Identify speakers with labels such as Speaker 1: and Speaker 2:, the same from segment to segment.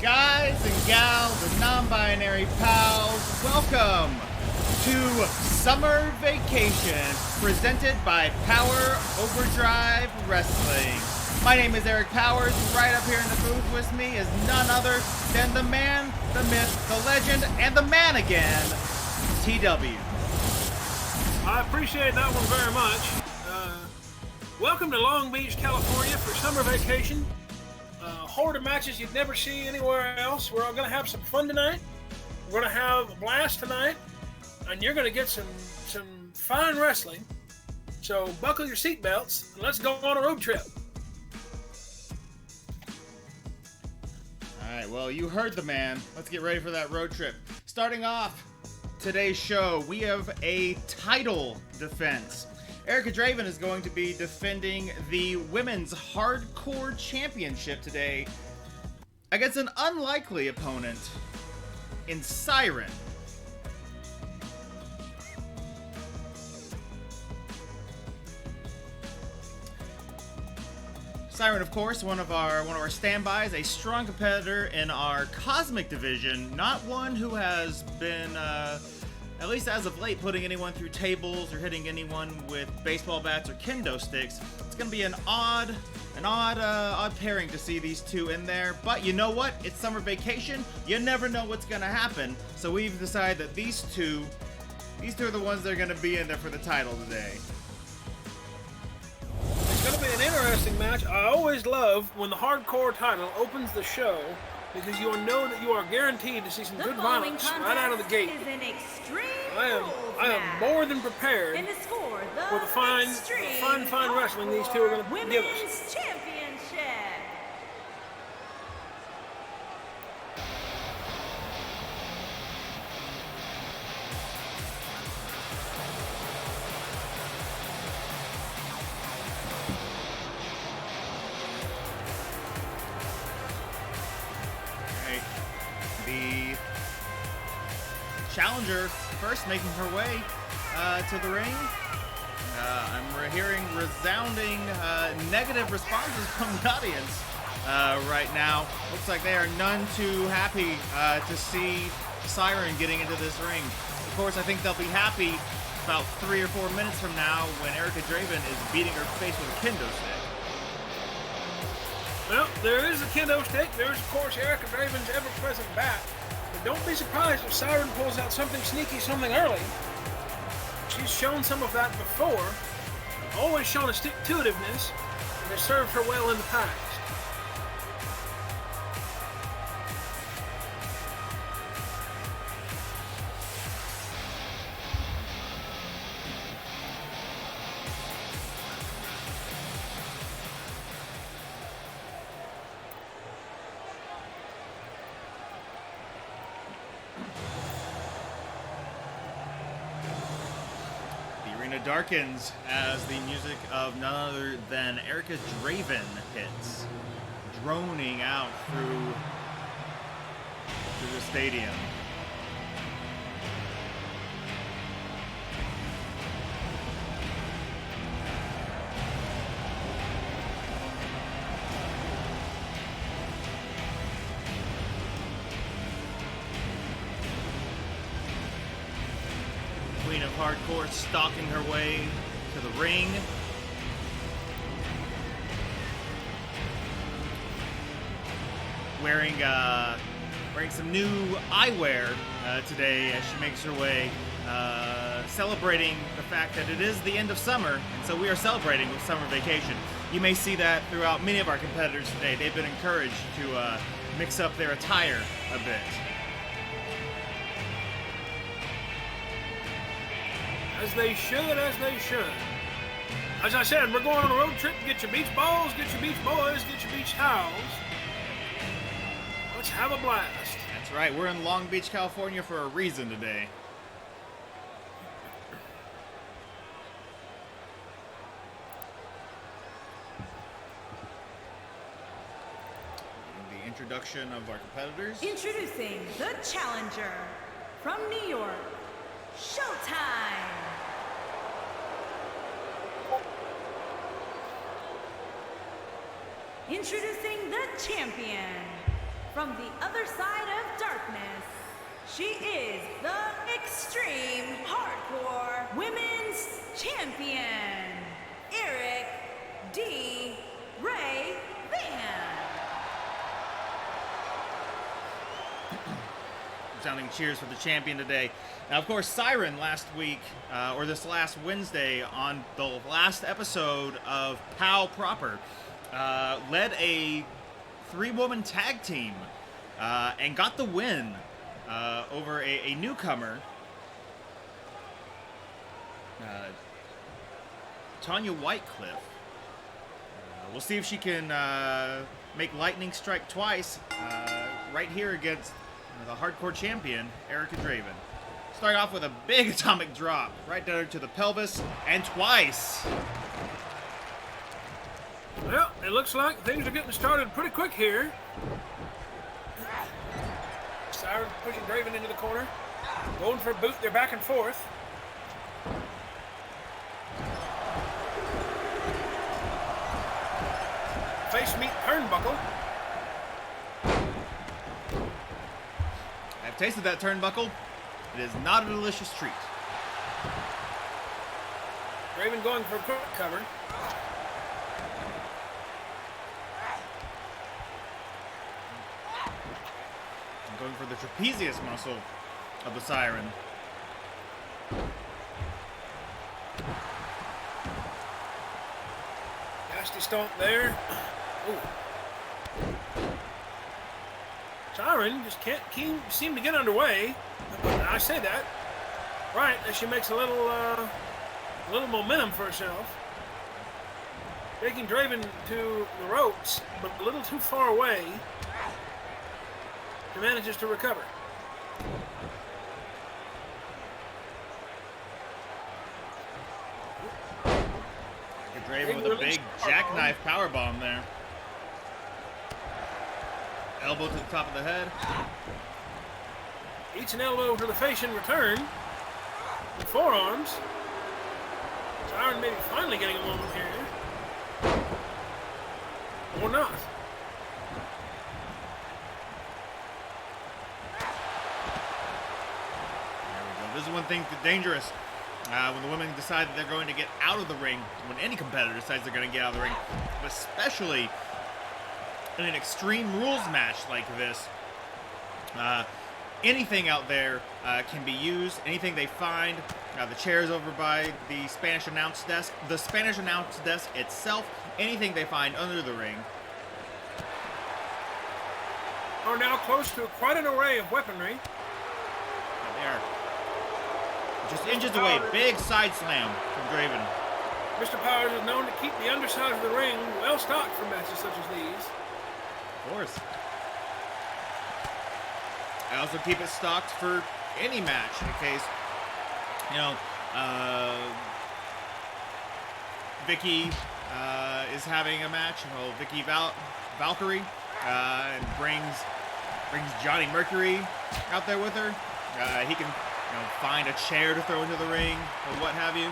Speaker 1: Guys and gals and non-binary pals, welcome to Summer Vacation, presented by Power Overdrive Wrestling. My name is Eric Powers. Right up here in the booth with me is none other than the man, the myth, the legend, and the man again, TW.
Speaker 2: I appreciate that one very much. Welcome to Long Beach, California for summer vacation. Horde of matches you'd never see anywhere else. We're all going to have some fun tonight. We're going to have a blast tonight. And you're going to get some fine wrestling. So buckle your seatbelts and let's go on a road trip.
Speaker 1: All right, well, you heard the man. Let's get ready for that road trip. Starting off today's show, we have a title defense. Erica Draven is going to be defending the Women's Hardcore Championship today against an unlikely opponent in Siren. Siren, of course, one of our standbys, a strong competitor in our Cosmic division, not one who has been at least as of late, putting anyone through tables or hitting anyone with baseball bats or kendo sticks. It's going to be an odd pairing to see these two in there. But you know what? It's summer vacation. You never know what's going to happen. So we've decided that these two are the ones that are going to be in there for the title today.
Speaker 2: It's going to be an interesting match. I always love when the hardcore title opens the show because you know that you are guaranteed to see some good violence right out of the gate. I am more than prepared for the fine wrestling these two are going to give us.
Speaker 1: The challenger first making her way to the ring. I'm hearing resounding negative responses from the audience right now. Looks like they are none too happy to see Siren getting into this ring. Of course, I think they'll be happy about 3 or 4 minutes from now when Erica Draven is beating her face with a kendo stick.
Speaker 2: Well, there is a kendo stick. There's, of course, Erica Draven's ever-present bat. But don't be surprised if Siren pulls out something sneaky, something early. She's shown some of that before. Always shown a stick-to-itiveness that has served her well in the past.
Speaker 1: Darkens as the music of none other than Erica Draven hits, droning out through the stadium. Queen of Hardcore stalking her way to the ring. Wearing some new eyewear today as she makes her way, celebrating the fact that it is the end of summer, and so we are celebrating with summer vacation. You may see that throughout many of our competitors today. They've been encouraged to mix up their attire a bit.
Speaker 2: As they should, as they should. As I said, we're going on a road trip. Get your beach balls, get your beach boys, get your beach towels. Let's have a blast.
Speaker 1: That's right. We're in Long Beach, California for a reason today. introduction of our competitors.
Speaker 3: Introducing the challenger from New York, Showtime. Introducing the champion from the other side of darkness. She is the Extreme Hardcore Women's Champion, Eric D. Ray Van.
Speaker 1: Sounding cheers for the champion today. Now, of course, Siren last week, or this last Wednesday, on the last episode of How Proper, led a 3-woman tag team and got the win over a newcomer, Tanya Whitecliff. We'll see if she can make lightning strike twice right here against the hardcore champion, Erica Draven. Start off with a big atomic drop right down to the pelvis, and twice.
Speaker 2: Well, it looks like things are getting started pretty quick here. Siren pushing Draven into the corner. Going for a boot, they're back and forth. Face meet turnbuckle.
Speaker 1: I've tasted that turnbuckle. It is not a delicious treat.
Speaker 2: Draven going for a quick cover.
Speaker 1: I'm going for the trapezius muscle of the Siren.
Speaker 2: Nasty stomp there. Ooh. Siren just can't seem to get underway. I say that right as she makes a little momentum for herself, taking Draven to the ropes, but a little too far away. She manages to recover.
Speaker 1: Draven with a big jackknife powerbomb there. Elbow to the top of the head.
Speaker 2: Eats an elbow to the face in return. The forearms. Siren maybe finally getting a moment here. Or not.
Speaker 1: There we go. This is one thing that's dangerous. When the women decide that they're going to get out of the ring, when any competitor decides they're going to get out of the ring, especially in an Extreme Rules match like this, anything out there can be used. Anything they find. The chairs over by the Spanish announce desk, the Spanish announce desk itself, anything they find under the ring.
Speaker 2: Are now close to quite an array of weaponry.
Speaker 1: They are just inches away. Big side slam from Draven.
Speaker 2: Mr. Powers is known to keep the underside of the ring well stocked for matches such as these.
Speaker 1: Of course. I also keep it stocked for any match in case, you know, Vicky is having a match. Well, Vicky Valkyrie and brings Johnny Mercury out there with her. He can, you know, find a chair to throw into the ring or what have you.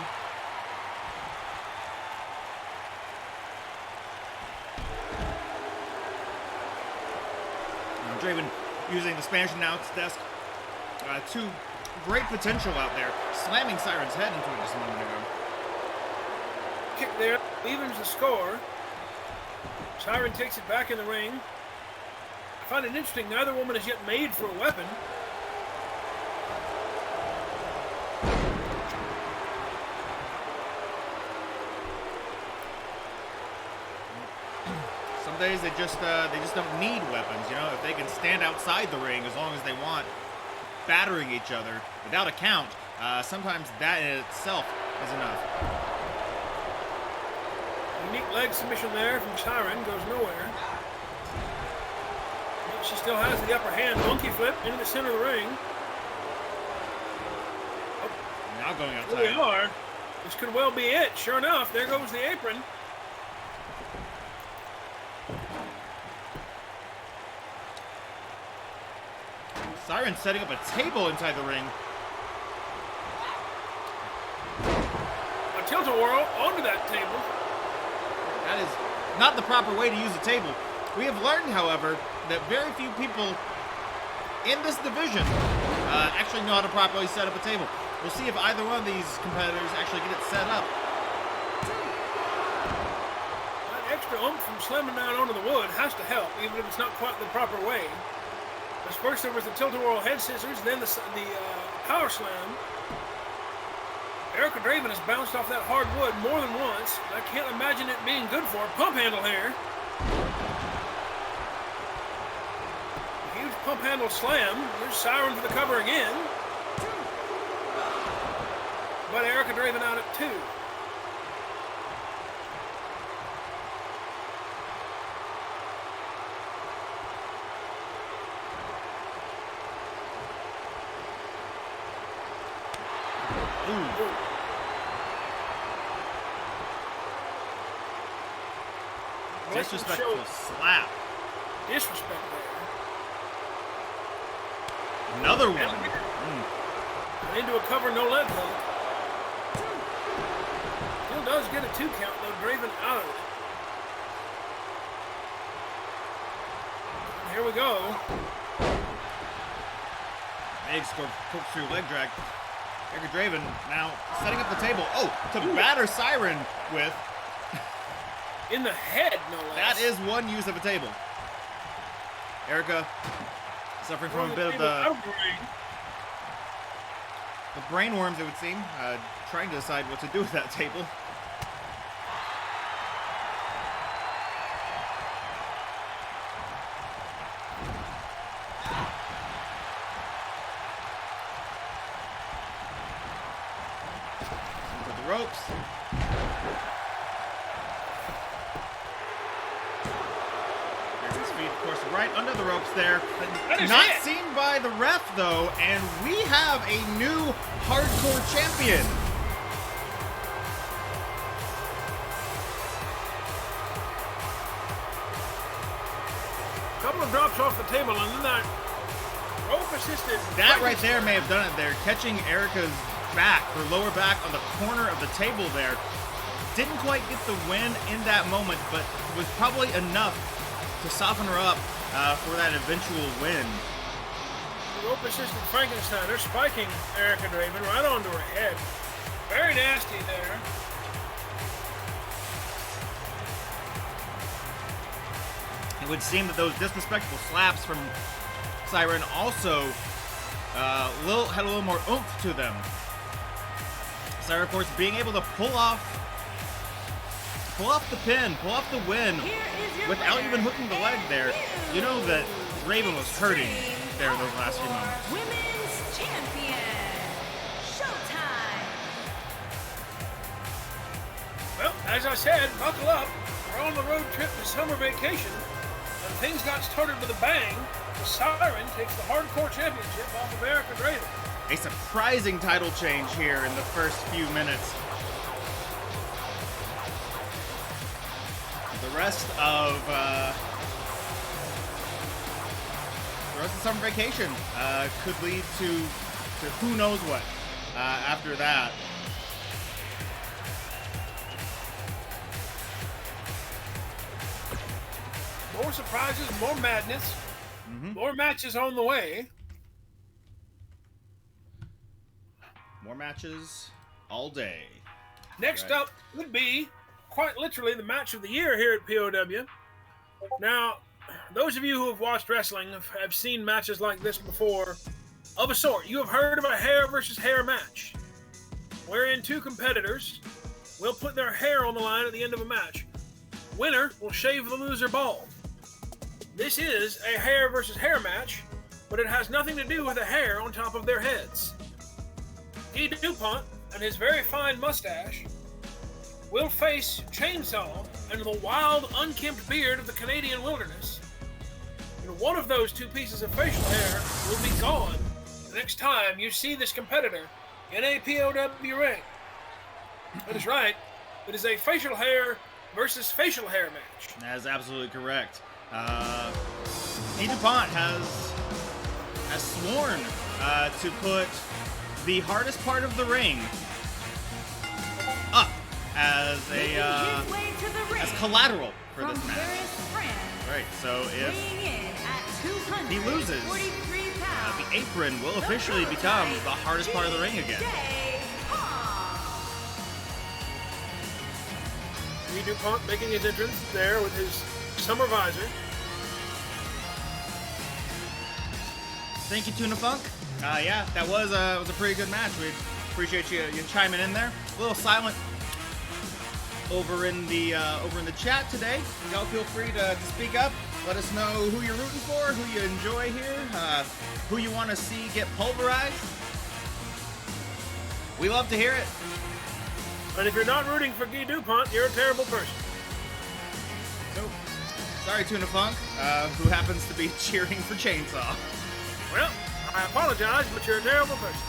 Speaker 1: Draven using the Spanish announce desk. Two great potential out there. Slamming Siren's head into it just a moment ago.
Speaker 2: Kick there, evens the score. Siren takes it back in the ring. I find it interesting, neither woman is yet made for a weapon.
Speaker 1: Some days they just don't need weapons, you know. If they can stand outside the ring as long as they want, battering each other without a count, sometimes that in itself is enough.
Speaker 2: Unique leg submission there from Siren, goes nowhere. She still has the upper hand. Monkey flip into the center of the ring.
Speaker 1: Oh, now going outside.
Speaker 2: Here we are. This could well be it. Sure enough, there goes the apron.
Speaker 1: Siren setting up a table inside the ring.
Speaker 2: A tilt-a-whirl onto that table.
Speaker 1: That is not the proper way to use a table. We have learned, however, that very few people in this division actually know how to properly set up a table. We'll see if either one of these competitors actually get it set up.
Speaker 2: That extra oomph from slamming down onto the wood has to help, even if it's not quite the proper way. As first there was the tilt-a-whirl head scissors, then the power slam. Erica Draven has bounced off that hard wood more than once. I can't imagine it being good for her. Pump handle here. Huge pump handle slam. There's Siren for the cover again. But Erica Draven out at 2.
Speaker 1: Disrespectful slap.
Speaker 2: Disrespect there.
Speaker 1: Another one.
Speaker 2: And into a cover, no leg hook. Still does get a 2 count, though. Draven out of it. And here we go.
Speaker 1: Big corkscrew leg drag. Erica Draven now setting up the table. Oh, to batter Siren with.
Speaker 2: In the head, no less.
Speaker 1: That is one use of a table. Erica suffering from a bit of the brain worms, it would seem. Trying to decide what to do with that table. Into the ropes. Of course, right under the ropes there. Not seen by the ref, though, and we have a new hardcore champion.
Speaker 2: Couple of drops off the table, and then that rope assisted.
Speaker 1: That right there may have done it there. Catching Erica's back, her lower back on the corner of the table there. Didn't quite get the win in that moment, but was probably enough to soften her up for that eventual win.
Speaker 2: The rope assisted Frankenstein. They're spiking Erica Draven right onto her head. Very nasty there.
Speaker 1: It would seem that those disrespectful slaps from Siren also had a little more oomph to them. Siren, of course, being able to pull off the pin, pull off the win without even hooking the leg there. You know that Draven was hurting there those last few moments.
Speaker 3: Women's champion, Showtime.
Speaker 2: Well, as I said, buckle up. We're on the road trip to summer vacation, and things got started with a bang. The Siren takes the hardcore championship off of Erica Draven.
Speaker 1: A surprising title change here in the first few minutes. The rest of summer vacation could lead to who knows what after that.
Speaker 2: More surprises, more madness, more matches on the way.
Speaker 1: More matches all day.
Speaker 2: Next up would be quite literally the match of the year here at POW. Now, those of you who have watched wrestling have seen matches like this before of a sort. You have heard of a hair versus hair match, wherein two competitors will put their hair on the line at the end of a match. Winner will shave the loser bald. This is a hair versus hair match, but it has nothing to do with the hair on top of their heads. DuPont and his very fine mustache will face Chainsaw and the wild, unkempt beard of the Canadian wilderness. And one of those two pieces of facial hair will be gone the next time you see this competitor in a POW ring. That is right. It is a facial hair versus facial hair match.
Speaker 1: That is absolutely correct. DuPont has sworn to put the hardest part of the ring up as a as collateral for this match. Right, so if he loses, the apron will officially become the hardest part of the ring again.
Speaker 2: DuPont making his entrance there with his summer visor.
Speaker 1: Thank you, Tuna Funk. Yeah, that was a pretty good match. We appreciate you chiming in there. A little silent over in the chat today. Y'all feel free to speak up. Let us know who you're rooting for, who you enjoy here, who you want to see get pulverized. We love to hear it.
Speaker 2: And if you're not rooting for Guy DuPont, you're a terrible person.
Speaker 1: So, sorry, Tuna Funk, who happens to be cheering for Chainsaw.
Speaker 2: Well, I apologize, but you're a terrible person.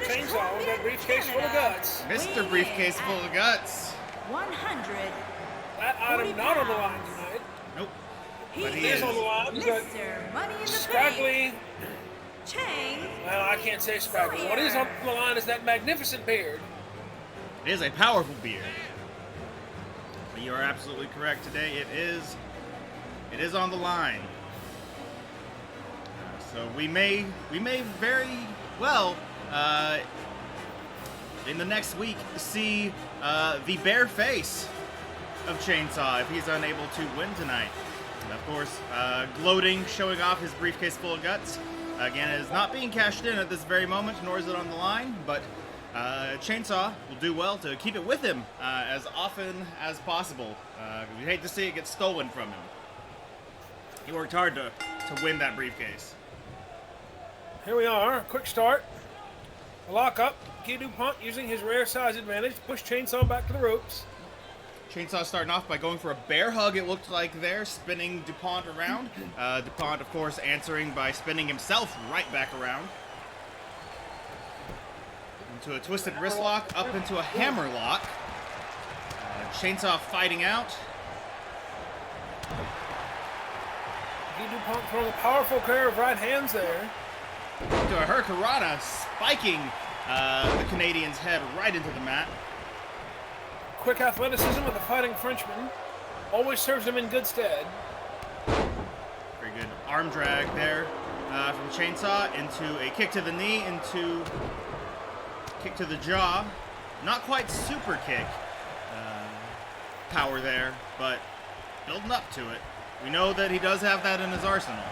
Speaker 3: Chainsaw with that briefcase full of guts.
Speaker 1: Mr. Briefcase full of guts.
Speaker 3: 100.
Speaker 2: That item not on the line tonight.
Speaker 1: Nope.
Speaker 2: But he is on the line.
Speaker 3: Mr. Money in the
Speaker 2: scraggly.
Speaker 3: Chang.
Speaker 2: Well, I can't say scraggly. What is on the line is that magnificent beard.
Speaker 1: It is a powerful beard. But you are absolutely correct today. It is on the line. So we may very well in the next week see the bare face of Chainsaw if he's unable to win tonight. And of course, gloating, showing off his briefcase full of guts. Again, it is not being cashed in at this very moment, nor is it on the line, but Chainsaw will do well to keep it with him as often as possible. We'd hate to see it get stolen from him. He worked hard to win that briefcase.
Speaker 2: Here we are, quick start. A lock up. Guy DuPont using his rare size advantage to push Chainsaw back to the ropes.
Speaker 1: Chainsaw starting off by going for a bear hug, it looked like there, spinning DuPont around. DuPont, of course, answering by spinning himself right back around. Into a twisted wrist lock, up into a hammer lock. Chainsaw fighting out.
Speaker 2: Guy DuPont throwing a powerful pair of right hands there.
Speaker 1: To a Hurricanrana, spiking the Canadian's head right into the mat.
Speaker 2: Quick athleticism of the fighting Frenchman always serves him in good stead.
Speaker 1: Very good arm drag there from Chainsaw into a kick to the knee, into kick to the jaw. Not quite super kick power there, but building up to it. We know that he does have that in his arsenal.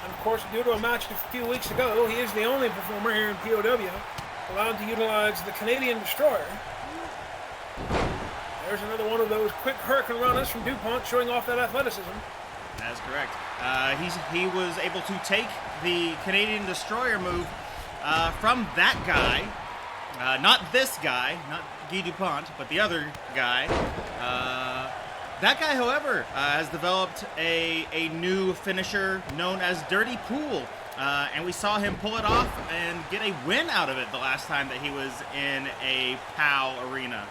Speaker 2: And of course, due to a match a few weeks ago, he is the only performer here in POW allowed to utilize the Canadian Destroyer. There's another one of those quick Hurricanranas from DuPont showing off that athleticism.
Speaker 1: That's correct. He was able to take the Canadian Destroyer move from that guy. Not this guy, not Guy DuPont, but the other guy. That guy, however, has developed a new finisher known as Dirty Pool. And we saw him pull it off and get a win out of it the last time that he was in a POW arena.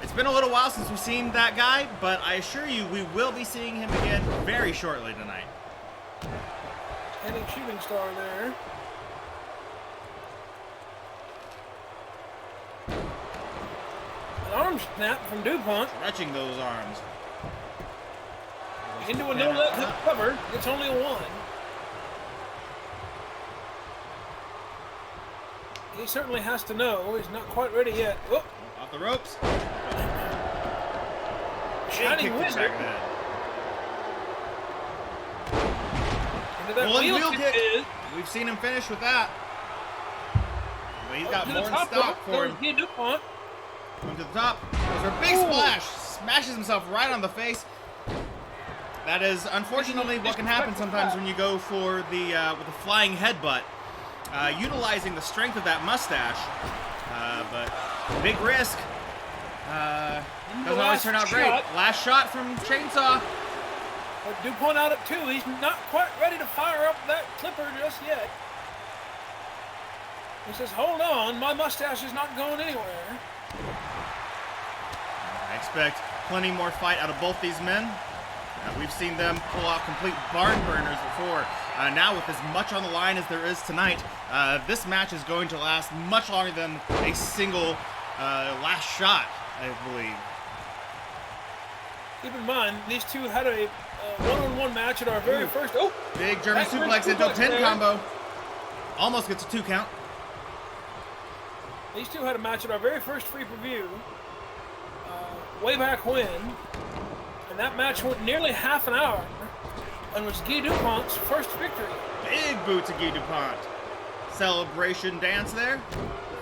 Speaker 1: It's been a little while since we've seen that guy, but I assure you we will be seeing him again very shortly tonight.
Speaker 2: Heading shooting star there. An arm snap from DuPont.
Speaker 1: Stretching those arms.
Speaker 2: Into a no-let hook cover. It's only a one. He certainly has to know. He's not quite ready yet. Whoop.
Speaker 1: Off the ropes.
Speaker 2: Shining Wizard. Into that
Speaker 1: wheel kick.
Speaker 2: Is.
Speaker 1: We've seen him finish with that. But he's got more in stock for him.
Speaker 2: Going
Speaker 1: to the top. Goes for a big splash. Smashes himself right on the face. That is unfortunately what can happen sometimes when you go for the with a flying headbutt. Utilizing the strength of that mustache, but Big risk. Doesn't always turn out great. Last shot from Chainsaw.
Speaker 2: But DuPont out at 2. He's not quite ready to fire up that clipper just yet. He says, hold on, my mustache is not going anywhere.
Speaker 1: I expect plenty more fight out of both these men. We've seen them pull off complete barn burners before. Now with as much on the line as there is tonight, this match is going to last much longer than a single last shot, I believe.
Speaker 2: Keep in mind, these two had a one-on-one match at our very first... Oh!
Speaker 1: Big German suplex into a pin combo. Almost gets a 2 count.
Speaker 2: These two had a match at our very first free-per-view way back when. And that match went nearly half an hour and was Guy DuPont's first victory.
Speaker 1: Big boot to Guy DuPont. Celebration dance there.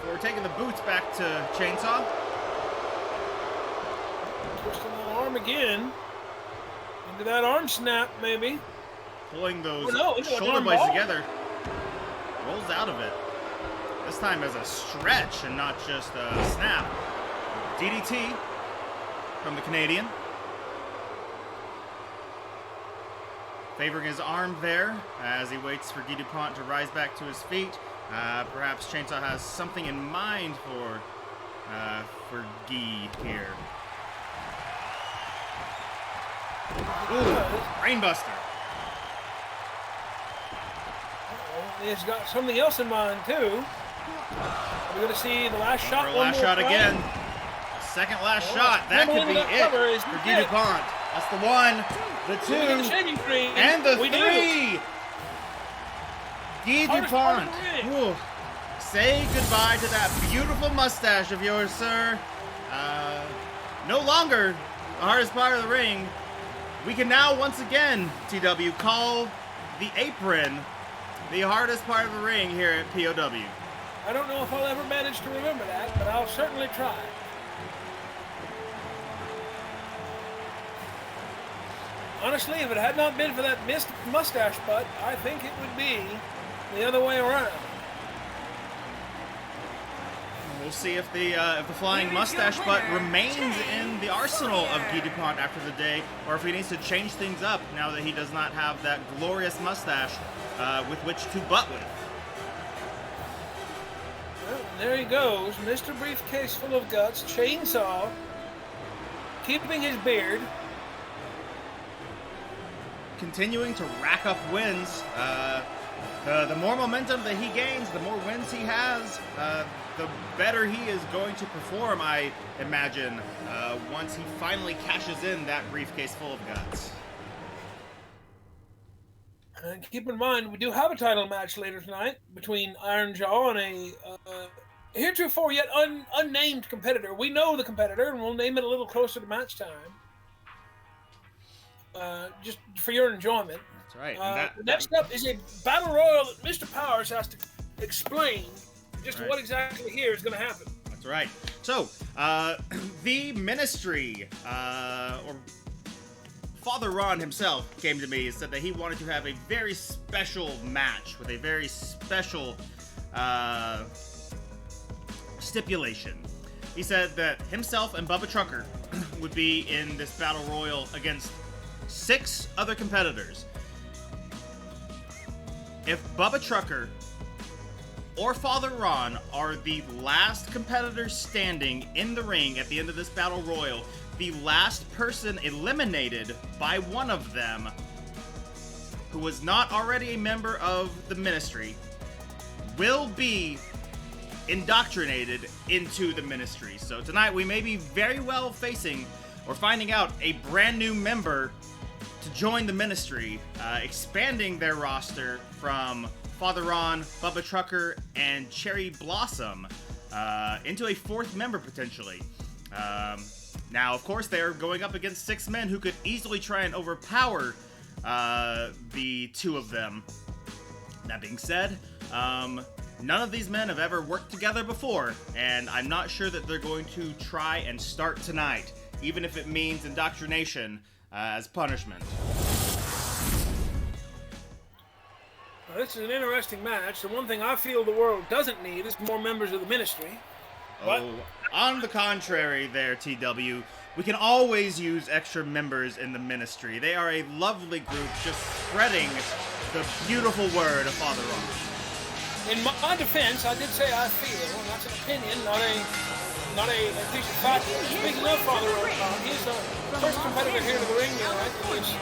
Speaker 1: Before taking the boots back to Chainsaw.
Speaker 2: Twisting that arm again. Into that arm snap, maybe.
Speaker 1: Pulling those shoulder blades together. Rolls out of it. This time as a stretch and not just a snap. DDT from the Canadian. Favoring his arm there as he waits for Guy DuPont to rise back to his feet. Perhaps Chainsaw has something in mind for Guy here. Ooh, brainbuster.
Speaker 2: He's got something else in mind too. We're going to see the last shot.
Speaker 1: Last shot again. Second last shot. That could be it for Guy DuPont. That's the 1, the 2, and the 3. Guy DuPont. Ooh. Say goodbye to that beautiful mustache of yours, sir. No longer the hardest part of the ring. We can now once again, TW, call the apron the hardest part of the ring here at POW.
Speaker 2: I don't know if I'll ever manage to remember that, but I'll certainly try. Honestly, if it had not been for that missed mustache butt, I think it would be the other way around.
Speaker 1: We'll see if the flying mustache butt remains in the arsenal of Guy DuPont after the day, or if he needs to change things up now that he does not have that glorious mustache with which to butt with.
Speaker 2: Well, there he goes, Mr. Briefcase full of guts, Chainsaw, keeping his beard.
Speaker 1: Continuing to rack up wins. The more momentum that he gains, the more wins he has, the better he is going to perform, I imagine, once he finally cashes in that briefcase full of guts.
Speaker 2: And keep in mind, we do have a title match later tonight between Iron Jaw and a heretofore yet unnamed competitor. We know the competitor, and we'll name it a little closer to match time. Just for your enjoyment.
Speaker 1: That's right.
Speaker 2: Next up is a battle royal that Mr. Powers has to explain just what exactly here is going to happen.
Speaker 1: That's right. So, the Ministry, or Father Ron himself, came to me and said that he wanted to have a very special match with a very special stipulation. He said that himself and Bubba Trucker would be in this battle royal against 6 other competitors. If Bubba Trucker or Father Ron are the last competitors standing in the ring at the end of this battle royal, the last person eliminated by one of them who was not already a member of the Ministry will be indoctrinated into the Ministry. So tonight we may be very well facing or finding out a brand new member to join the Ministry, expanding their roster from Father Ron, Bubba Trucker, and Cherry Blossom into a 4th member potentially. Now, of course, they're going up against 6 men who could easily try and overpower the 2 of them. That being said, none of these men have ever worked together before, and I'm not sure that they're going to try and start tonight, even if it means indoctrination as punishment.
Speaker 2: Well, this is an interesting match. The one thing I feel the world doesn't need is more members of the Ministry. But
Speaker 1: On the contrary there, TW, we can always use extra members in the ministry. They are a lovely group just spreading the beautiful word of Father Ron.
Speaker 2: In my defense, I did say I feel, and that's an opinion, not a piece of fact. Speaking of Father Ron, he's the first competitor here to the ring tonight. It's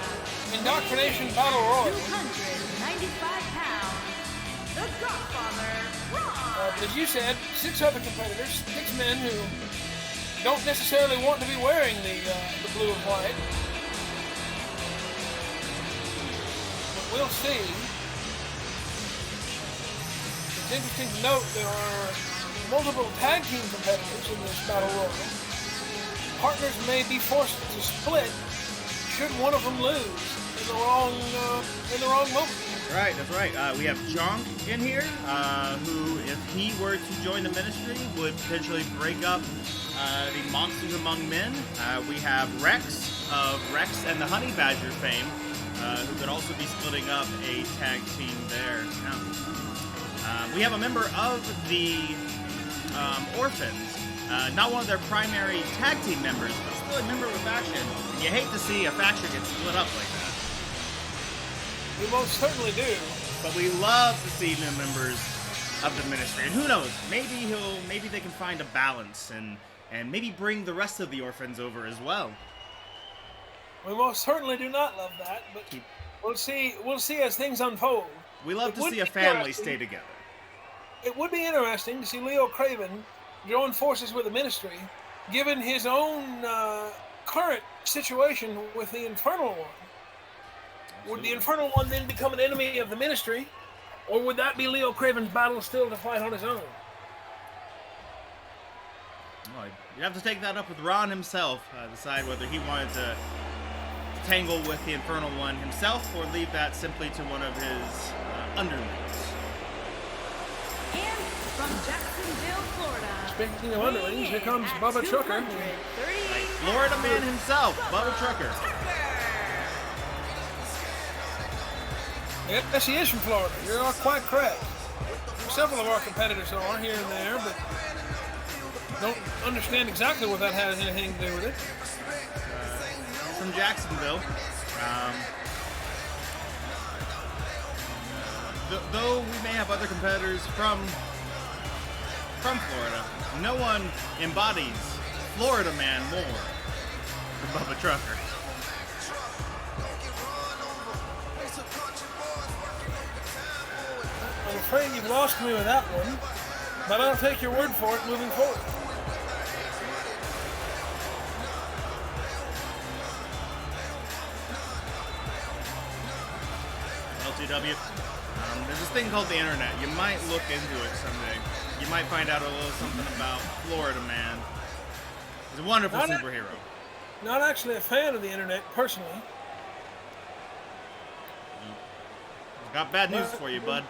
Speaker 2: Indoctrination Battle Royal.
Speaker 3: 295 pounds, the Godfather, Ron.
Speaker 2: But as you said, 6 other competitors, 6 men who don't necessarily want to be wearing the blue and white. But we'll see. It's interesting to note there are multiple tag team competitors in this battle royal. Partners may be forced to split should one of them lose in the wrong moment.
Speaker 1: Right, that's right. We have Jonk in here, who, if he were to join the ministry, would potentially break up the Monsters Among Men. We have Rex of Rex and the Honey Badger fame, who could also be splitting up a tag team there. We have a member of the Orphans, not one of their primary tag team members, but still a member of a faction. And you hate to see a faction get split up like that.
Speaker 2: We most certainly do.
Speaker 1: But we love to see new members of the ministry. And who knows, maybe they can find a balance and maybe bring the rest of the Orphans over as well.
Speaker 2: We most certainly do not love that, but we'll see as things unfold.
Speaker 1: We love to see a family stay together.
Speaker 2: It would be interesting to see Leo Kravan join forces with the ministry, given his own current situation with the Infernal One. Would the Infernal One then become an enemy of the ministry, or would that be Leo Kraven's battle still to fight on his own?
Speaker 1: Well, you have to take that up with Ron himself, decide whether he wanted to tangle with the Infernal One himself, or leave that simply to one of his underlings.
Speaker 3: And from Jacksonville, Florida.
Speaker 2: Speaking of underlings, here comes Bubba Trucker.
Speaker 1: Florida man himself, Bubba Trucker.
Speaker 2: Yes, he is from Florida. You're quite correct. Several of our competitors are here and there, but don't understand exactly what that has anything to do with it.
Speaker 1: From Jacksonville. Though we may have other competitors from Florida, no one embodies Florida man more than Bubba Trucker.
Speaker 2: I'm afraid you've lost me with that one, but I'll take your word for it moving forward.
Speaker 1: LTW. There's this thing called the internet. You might look into it someday. You might find out a little something about Florida Man. He's a wonderful superhero.
Speaker 2: Not actually a fan of the internet, personally.
Speaker 1: I've got bad news for you, bud.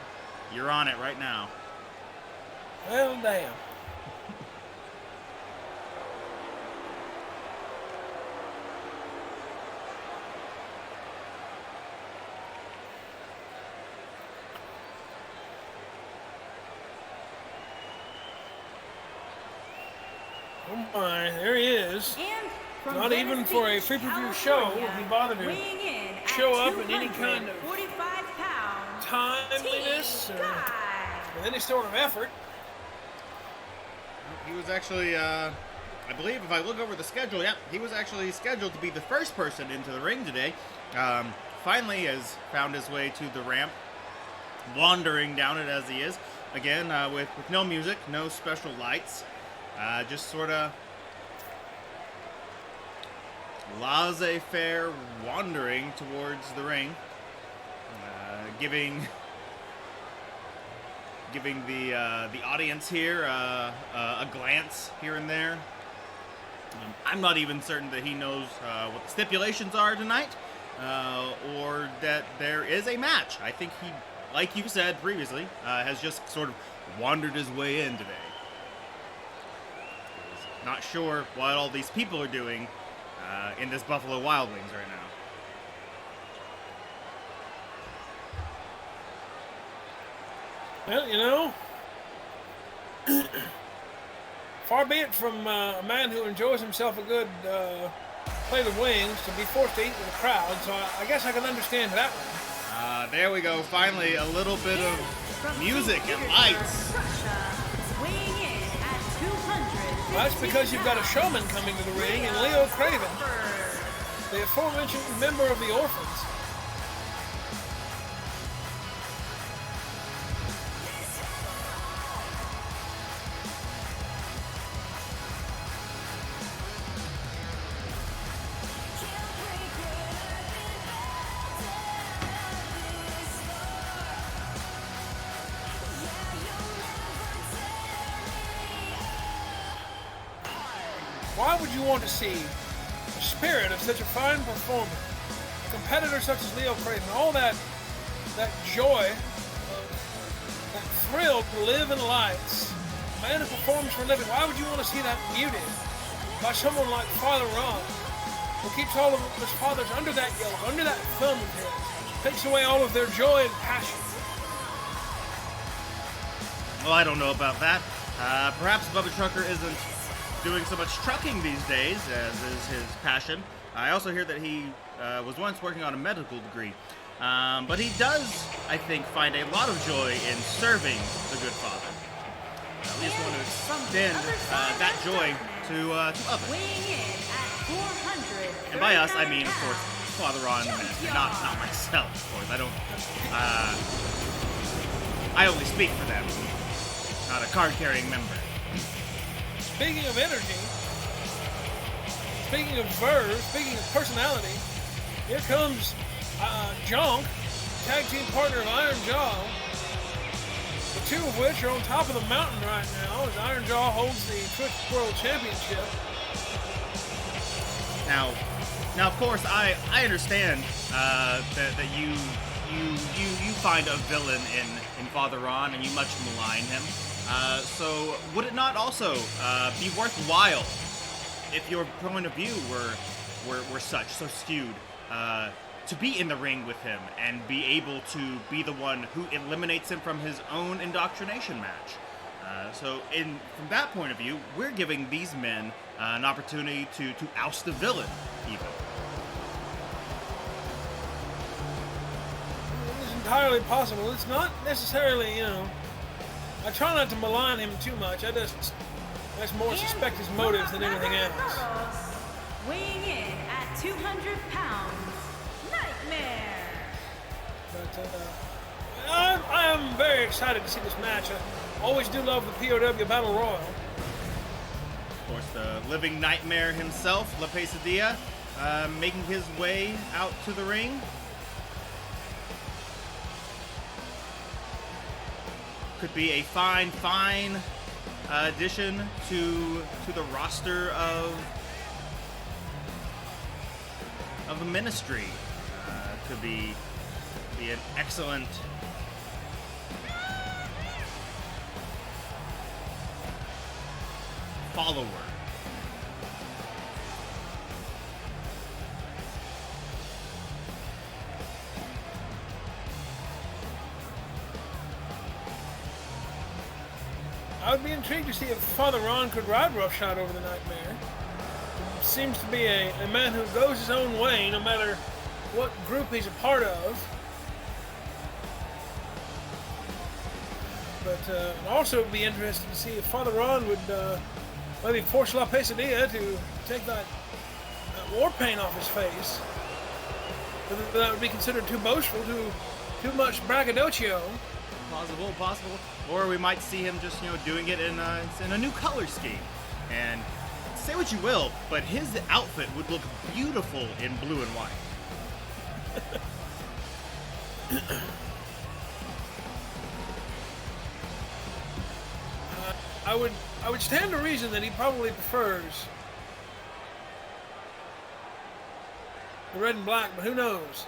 Speaker 1: You're on it right now.
Speaker 2: Well, damn. Oh my, there he is. Not even for a free-per-view show would he bother to show up in any kind of timeliness or with any sort of effort.
Speaker 1: He was actually, I believe if I look over the schedule, he was actually scheduled to be the first person into the ring today. Finally has found his way to the ramp, wandering down it as he is. Again, with no music, no special lights. Just sort of laissez-faire wandering towards the ring, giving the audience here a glance here and there. I'm not even certain that he knows what the stipulations are tonight, or that there is a match. I think he, like you said previously, has just sort of wandered his way in today. Not sure what all these people are doing in this Buffalo Wild Wings right now.
Speaker 2: Well, you know, Far be it from a man who enjoys himself a good plate of wings to be forced to eat with a crowd, so I guess I can understand that one.
Speaker 1: There we go. Finally, a little bit of music and lights.
Speaker 3: Weighing in at 200.
Speaker 2: Well, that's because you've got a showman coming to the ring, and Leo Kravan, the aforementioned member of the Orphans. Why would you want to see the spirit of such a fine performer, a competitor such as Leo Kravan, all that joy, that thrill to live in lights, a man who performs for a living, why would you want to see that muted by someone like Father Ron, who keeps all of his fathers under that yoke, under that thumb of his, takes away all of their joy and passion?
Speaker 1: Well, I don't know about that. Perhaps Bubba Trucker isn't doing so much trucking these days, as is his passion. I also hear that he was once working on a medical degree. But he does, I think, find a lot of joy in serving the good father. We just want to extend that joy to others.
Speaker 3: Weighing in at 400.
Speaker 1: And by us, I mean, of course, Father Ron, not myself, of course. I don't, I only speak for them, not a card-carrying member.
Speaker 2: Speaking of energy, speaking of verve, speaking of personality, here comes Jonk, tag team partner of Iron Jaw, the two of which are on top of the mountain right now as Iron Jaw holds the Twitch World Championship.
Speaker 1: Now, of course, I understand that you find a villain in Father Ron and you much malign him. So would it not also be worthwhile if your point of view were so skewed to be in the ring with him and be able to be the one who eliminates him from his own indoctrination match? So from that point of view, we're giving these men an opportunity to oust a villain, even.
Speaker 2: It's entirely possible. It's not necessarily, I try not to malign him too much. I just more suspect his motives than anything else.
Speaker 3: Weighing in at 200 pounds, Nightmare.
Speaker 2: But I am very excited to see this match. I always do love the POW Battle Royal.
Speaker 1: Of course, the living Nightmare himself, La Pesadilla, making his way out to the ring. Could be a fine addition to the roster of the ministry. Could be an excellent follower.
Speaker 2: I would be intrigued to see if Father Ron could ride roughshod over the Nightmare. He seems to be a man who goes his own way, no matter what group he's a part of. But I'd also be interested to see if Father Ron would maybe force La Pesadilla to take that war paint off his face. Whether that would be considered too boastful, too much braggadocio.
Speaker 1: Possible. Or we might see him just, doing it in a new color scheme. And say what you will, but his outfit would look beautiful in blue and white.
Speaker 2: I would stand to reason that he probably prefers the red and black, but who knows?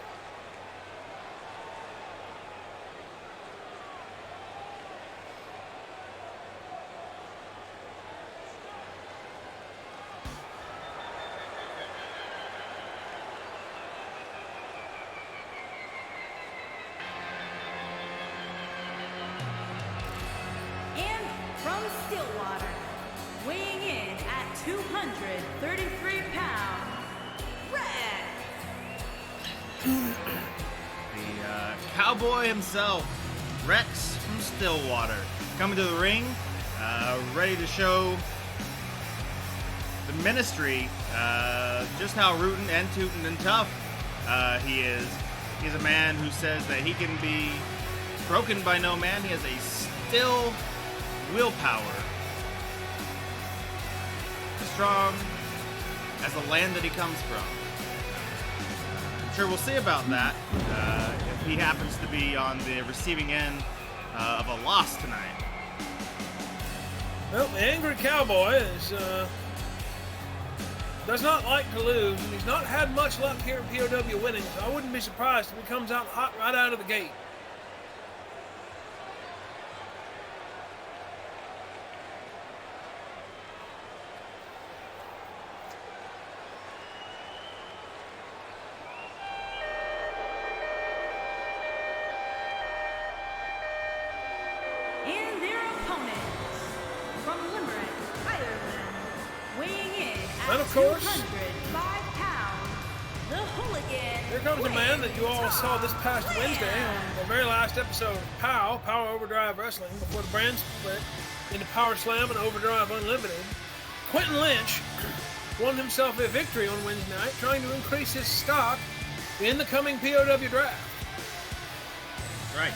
Speaker 3: From Stillwater, weighing 233 pounds, Rex.
Speaker 1: The cowboy himself, Rex from Stillwater, coming to the ring, ready to show the Ministry just how rootin' and tootin' and tough he is. He's a man who says that he can be broken by no man. He has a still willpower, as strong as the land that he comes from. I'm sure we'll see about that if he happens to be on the receiving end of a loss tonight.
Speaker 2: Well, the angry cowboy does not like to lose, and he's not had much luck here in POW winning, so I wouldn't be surprised if he comes out hot right out of the gate.
Speaker 3: And their opponent, from Limerick, Ireland, weighing in
Speaker 2: And
Speaker 3: at
Speaker 2: of course,
Speaker 3: 205 pounds, the hooligan.
Speaker 2: Here comes a man that you all saw this past Wednesday on the very last episode of Power Overdrive Wrestling, before the brand split into Power Slam and Overdrive Unlimited. Quinton Lynch won himself a victory on Wednesday night, trying to increase his stock in the coming POW draft.
Speaker 1: Right.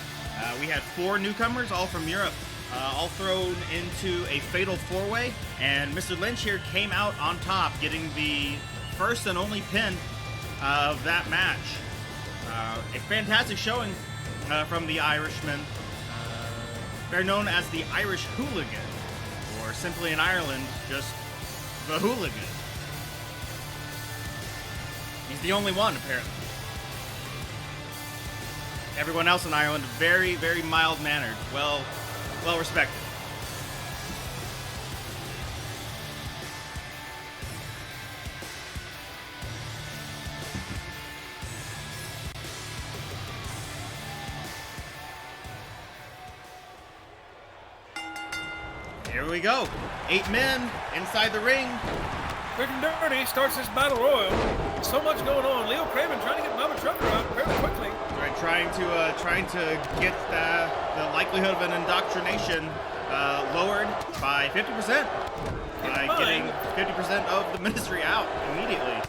Speaker 1: We had 4 newcomers, all from Europe, all thrown into a fatal 4-way, and Mr. Lynch here came out on top, getting the first and only pin of that match. A fantastic showing from the Irishman. They're known as the Irish Hooligan, or simply in Ireland, just the Hooligan. He's the only one, apparently. Everyone else in Ireland, very, very mild-mannered, well respected. Here we go. 8 men inside the ring.
Speaker 2: Quick and Dirty starts this battle royal. So much going on. Leo Kravan trying to get Bubba Trucker up fairly quickly.
Speaker 1: Right, trying to get the likelihood of an indoctrination lowered by 50%. By getting 50% of the Ministry out immediately.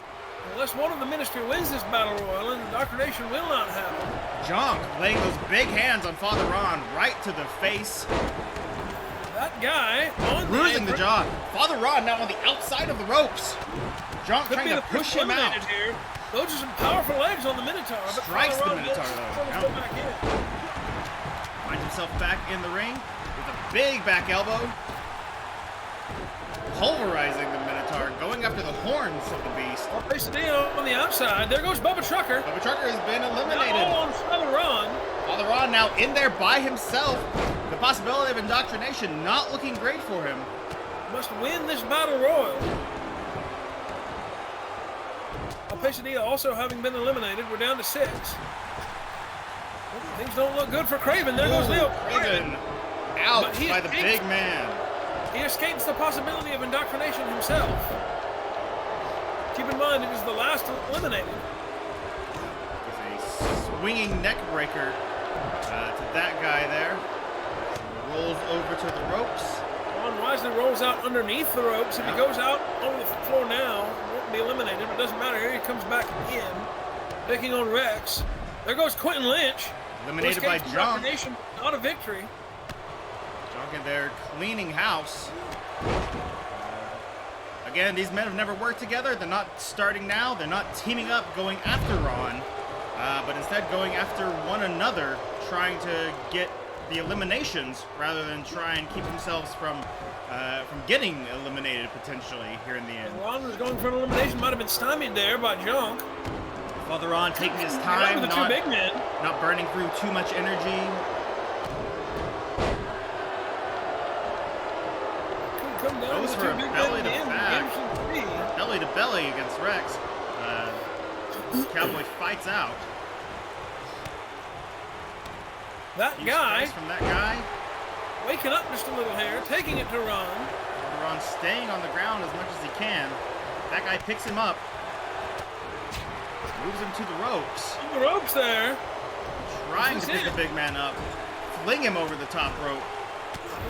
Speaker 2: Unless one of the Ministry wins this battle royal, indoctrination will not happen.
Speaker 1: Jonk laying those big hands on Father Ron right to the face.
Speaker 2: That guy on
Speaker 1: Bruising the jaw. Father Ron now on the outside of the ropes. Jonk
Speaker 2: Could
Speaker 1: trying
Speaker 2: be
Speaker 1: to
Speaker 2: the
Speaker 1: push him out.
Speaker 2: Here. Those are some powerful legs on the Minotaur. But
Speaker 1: Strikes
Speaker 2: Father
Speaker 1: the
Speaker 2: Ron
Speaker 1: Minotaur,
Speaker 2: gets-
Speaker 1: though.
Speaker 2: gets
Speaker 1: No.
Speaker 2: back in.
Speaker 1: Finds himself back in the ring with a big back elbow. Pulverizing the Minotaur, going after the horns of the beast.
Speaker 2: Pesadilla on the outside. There goes Bubba Trucker.
Speaker 1: Bubba Trucker has been
Speaker 2: Now
Speaker 1: eliminated.
Speaker 2: all on Father Ron.
Speaker 1: Father Ron now in there by himself. The possibility of indoctrination not looking great for him.
Speaker 2: Must win this battle royal. Pesadilla also having been eliminated. We're down to 6. Things don't look good for Kravan. There goes Leo
Speaker 1: Draven out
Speaker 2: But he
Speaker 1: by the
Speaker 2: escapes.
Speaker 1: big man.
Speaker 2: He escapes the possibility of indoctrination himself. Keep in mind, it is the last eliminated.
Speaker 1: With a swinging neck breaker to that guy there. Rolls over to the ropes.
Speaker 2: Ron wisely rolls out underneath the ropes. If he goes out on the floor now, he won't be eliminated, but it doesn't matter. Here he comes back in, picking on Rex. There goes Quinton Lynch.
Speaker 1: Eliminated by
Speaker 2: Escapes
Speaker 1: Jonk.
Speaker 2: indoctrination, not a victory.
Speaker 1: Jonk in there cleaning house. Again, these men have never worked together. They're not starting now. They're not teaming up going after Ron, but instead going after one another, trying to get the eliminations rather than try and keep themselves from getting eliminated potentially here in the end.
Speaker 2: Ron was going for an elimination, might have been stymied there by Jonk.
Speaker 1: Father Ron taking his
Speaker 2: Right
Speaker 1: time,
Speaker 2: with the two big men.
Speaker 1: not burning through too much energy.
Speaker 2: Could come down
Speaker 1: Goes
Speaker 2: to
Speaker 1: for
Speaker 2: two
Speaker 1: a
Speaker 2: big
Speaker 1: belly
Speaker 2: men
Speaker 1: to
Speaker 2: in the end.
Speaker 1: back.
Speaker 2: Gives him 3.
Speaker 1: Belly to belly against Rex. Cowboy fights out.
Speaker 2: That
Speaker 1: Huge
Speaker 2: guy
Speaker 1: strikes from that guy.
Speaker 2: waking up just a little here, taking it to Ron.
Speaker 1: Father Ron staying on the ground as much as he can. That guy picks him up. Moves him to the ropes.
Speaker 2: The ropes there.
Speaker 1: Trying to pick the big man up. Fling him over the top rope.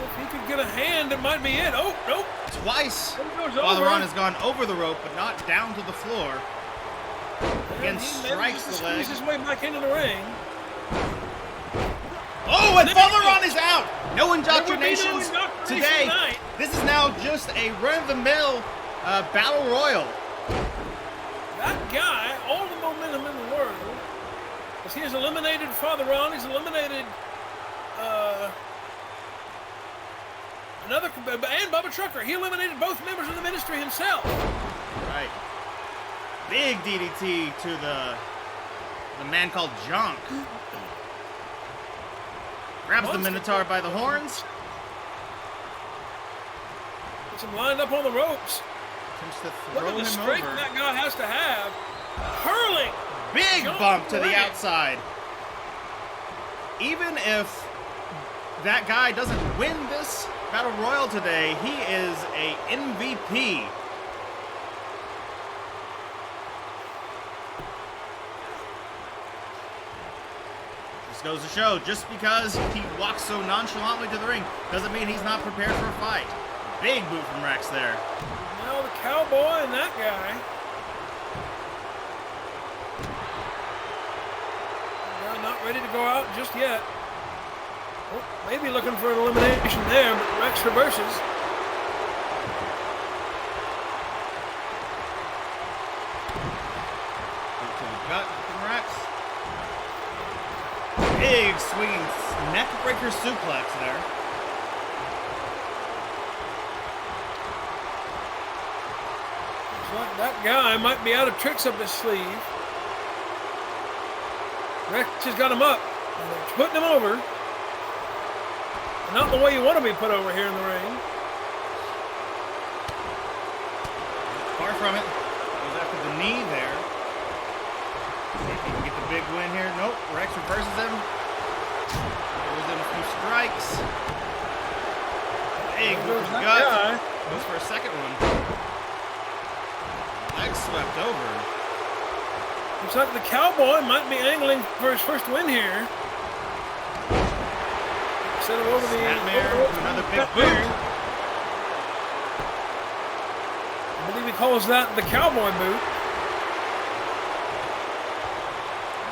Speaker 2: If he could get a hand, it might be it. Oh, nope.
Speaker 1: Twice.
Speaker 2: Father
Speaker 1: Ron has gone over the rope, but not down to the floor. Again, strikes the leg.
Speaker 2: Squeeze his way back into the ring.
Speaker 1: Oh, and Father Ron is out. No indoctrinations
Speaker 2: no indoctrination
Speaker 1: today.
Speaker 2: tonight.
Speaker 1: This is now just a run-of-the-mill battle royal.
Speaker 2: That guy, all the momentum in the world, as he has eliminated Father Ron, he's eliminated and Bubba Trucker. He eliminated both members of the ministry himself.
Speaker 1: Right. Big DDT to the man called Jonk. Grabs the Minotaur by the horns.
Speaker 2: Gets him lined up on the ropes.
Speaker 1: Attempts to
Speaker 2: Look
Speaker 1: throw
Speaker 2: at the
Speaker 1: him
Speaker 2: strength
Speaker 1: over.
Speaker 2: that guy has to have. Hurling.
Speaker 1: Big
Speaker 2: Jonk
Speaker 1: bump to the
Speaker 2: away.
Speaker 1: outside. Even if that guy doesn't win this Battle Royal today, he is a MVP. This goes to show, just because he walks so nonchalantly to the ring doesn't mean he's not prepared for a fight. Big boot from Rex there.
Speaker 2: Now the cowboy and that guy. They're not ready to go out just yet. Oh, maybe looking for an elimination there, but Rex reverses.
Speaker 1: Boot to the gut from Rex. Big swinging neck breaker suplex there.
Speaker 2: Looks like that guy might be out of tricks up his sleeve. Rex has got him up. And they're putting him over. Not the way you want to be put over here in the ring.
Speaker 1: Far from it. Goes after the knee there. See if he can get the big win here. Nope. Rex reverses him. Goes in a few strikes. Big boot to the gut. Goes for a second one. Leg swept over.
Speaker 2: Looks like the cowboy might be angling for his first win here. Instead of over the
Speaker 1: another big boot.
Speaker 2: I believe he calls that the cowboy boot.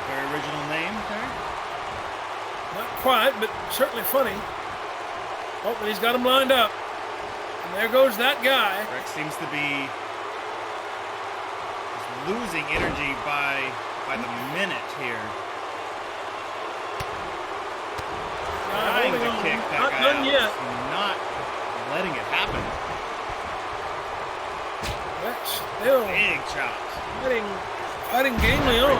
Speaker 1: Very original name there.
Speaker 2: Not quite, but certainly funny. Oh, but he's got him lined up. And there goes that guy.
Speaker 1: Rex seems to be losing energy by the minute here. Trying to kick that
Speaker 2: Not
Speaker 1: guy
Speaker 2: done
Speaker 1: out.
Speaker 2: yet.
Speaker 1: Not letting it happen.
Speaker 2: Rex still
Speaker 1: Big chops.
Speaker 2: fighting gamely on.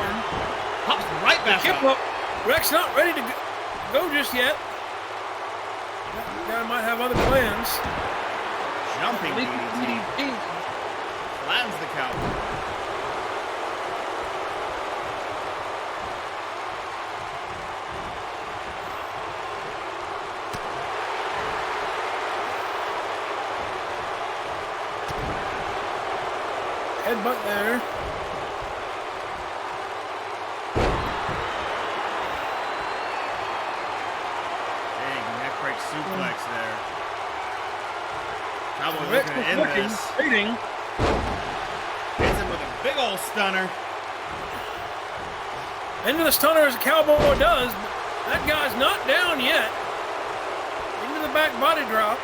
Speaker 1: Pops right back up.
Speaker 2: Rex not ready to go just yet. That guy might have other plans.
Speaker 1: Jumping DDT. Flattens the cowboy.
Speaker 2: Headbutt there.
Speaker 1: Big neck break suplex there. Cowboy
Speaker 2: Rex
Speaker 1: looking to
Speaker 2: is
Speaker 1: end
Speaker 2: looking,
Speaker 1: this.
Speaker 2: waiting.
Speaker 1: Hits him with a big old stunner.
Speaker 2: Into the stunner as a cowboy does, but that guy's not down yet. Into the back body drop.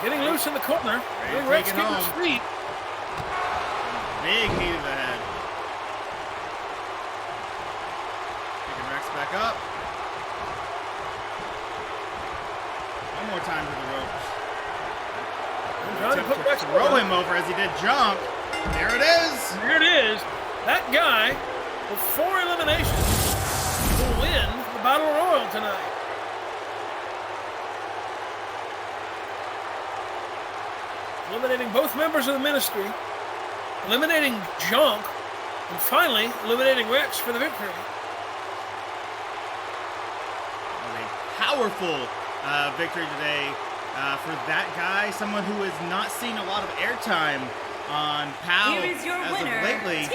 Speaker 2: Getting loose in the corner.
Speaker 1: Ready to
Speaker 2: Rex
Speaker 1: take it
Speaker 2: getting his
Speaker 1: home.
Speaker 2: feet.
Speaker 1: Big knee to the head. Picking Rex back up. One more time to the ropes.
Speaker 2: Trying to put Rex
Speaker 1: throw
Speaker 2: over.
Speaker 1: him over as he did Jonk. There it is.
Speaker 2: Here it is. That guy, with 4 eliminations, will win the Battle Royal tonight. Eliminating both members of the ministry, eliminating Jonk, and finally eliminating Rex for the victory.
Speaker 1: A powerful victory today for that guy, someone who has not seen a lot of airtime on PAL
Speaker 3: Here is your
Speaker 1: as
Speaker 3: winner,
Speaker 1: of lately.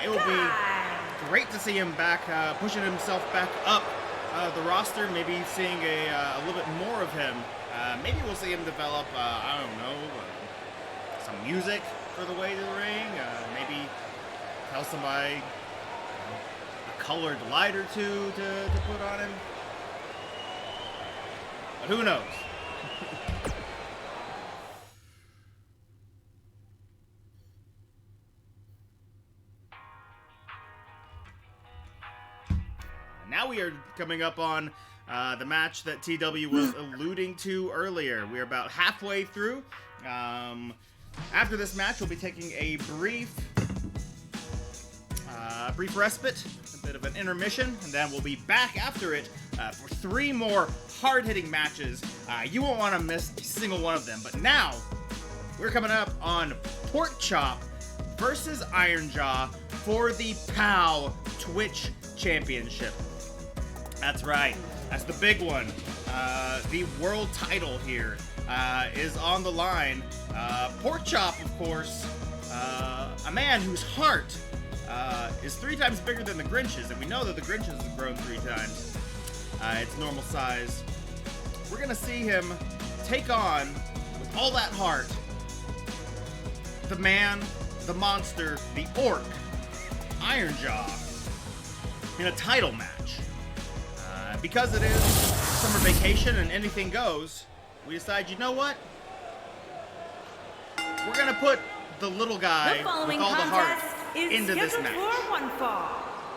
Speaker 1: It will be
Speaker 3: Guy.
Speaker 1: great to see him back, pushing himself back up the roster, maybe seeing a little bit more of him. Maybe we'll see him develop, I don't know, some music for the way to the ring. Maybe tell somebody a colored light or two to put on him. But who knows? Now we are coming up on the match that TW was alluding to earlier. We're about halfway through. After this match, we'll be taking a brief respite, a bit of an intermission, and then we'll be back after it for 3 more hard-hitting matches. You won't want to miss a single one of them. But now, we're coming up on Porkchop versus Ironjaw for the PAL Twitch Championship. That's right. That's the big one. The world title here is on the line. Porkchop, of course, a man whose heart is 3 times bigger than the Grinch's, and we know that the Grinch's have grown 3 times its normal size. We're gonna see him take on, with all that heart, the man, the monster, the orc, Ironjaw, in a title match. Because it is summer vacation and anything goes, we decide, you know what? We're gonna put the little guy
Speaker 3: The following
Speaker 1: with all the heart
Speaker 3: contest is
Speaker 1: into this
Speaker 3: scheduled
Speaker 1: match.
Speaker 3: for one fall,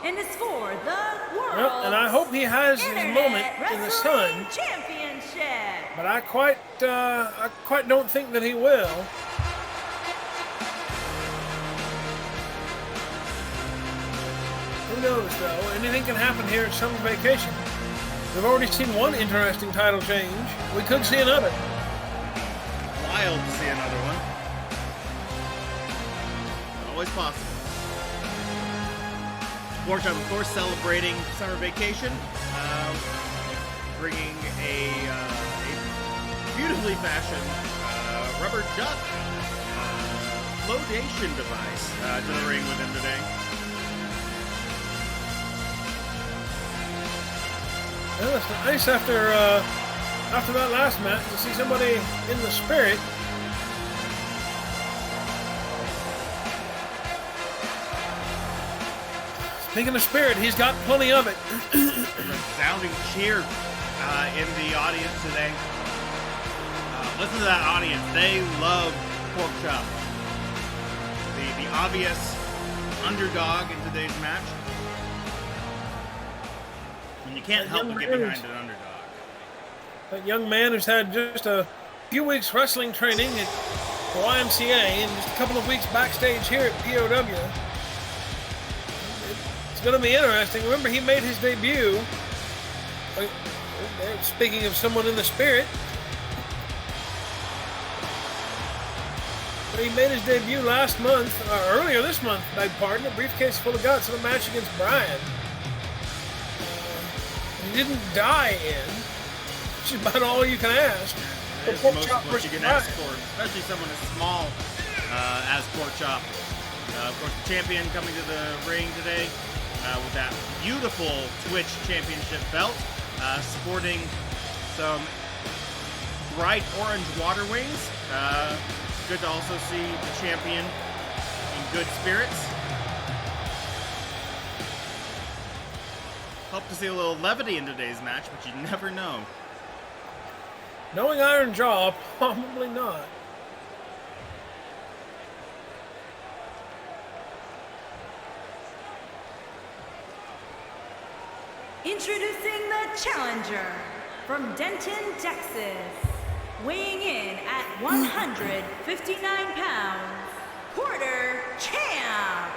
Speaker 3: and is for the world.
Speaker 2: Well, and I hope he has his
Speaker 3: Internet
Speaker 2: moment in the sun,
Speaker 3: Wrestling Championship.
Speaker 2: but I quite don't think that he will. Who knows, though? Anything can happen here at summer vacation. We've already seen one interesting title change. We could see another.
Speaker 1: Wild to see another one. Always possible. Porkchop, of course, celebrating summer vacation, bringing a beautifully fashioned rubber duck flotation device to the ring with him today.
Speaker 2: Well, it's nice after that last match to see somebody in the spirit. Speaking of spirit, he's got plenty of it.
Speaker 1: Resounding cheer in the audience today. Listen to that audience. They love Porkchop. The obvious underdog in today's match. And you can't help but get behind an underdog.
Speaker 2: That young man who's had just a few weeks wrestling training at the YMCA and just a couple of weeks backstage here at POW. It's going to be interesting. Remember, he made his debut. Speaking of someone in the spirit. But he made his debut last month, or earlier this month, beg pardon, a briefcase full of guts in a match against Brian. He didn't die in, which is about all you can ask.
Speaker 1: That is most of what you can ask for, especially someone as small as Porkchop. Of course, the champion coming to the ring today with that beautiful Twitch Championship belt, sporting some bright orange water wings. Good to also see the champion in good spirits. Hope to see a little levity in today's match, but you never know.
Speaker 2: Knowing Ironjaw, probably not.
Speaker 3: Introducing the challenger from Denton, Texas, weighing in at 159 pounds, Porter Champ.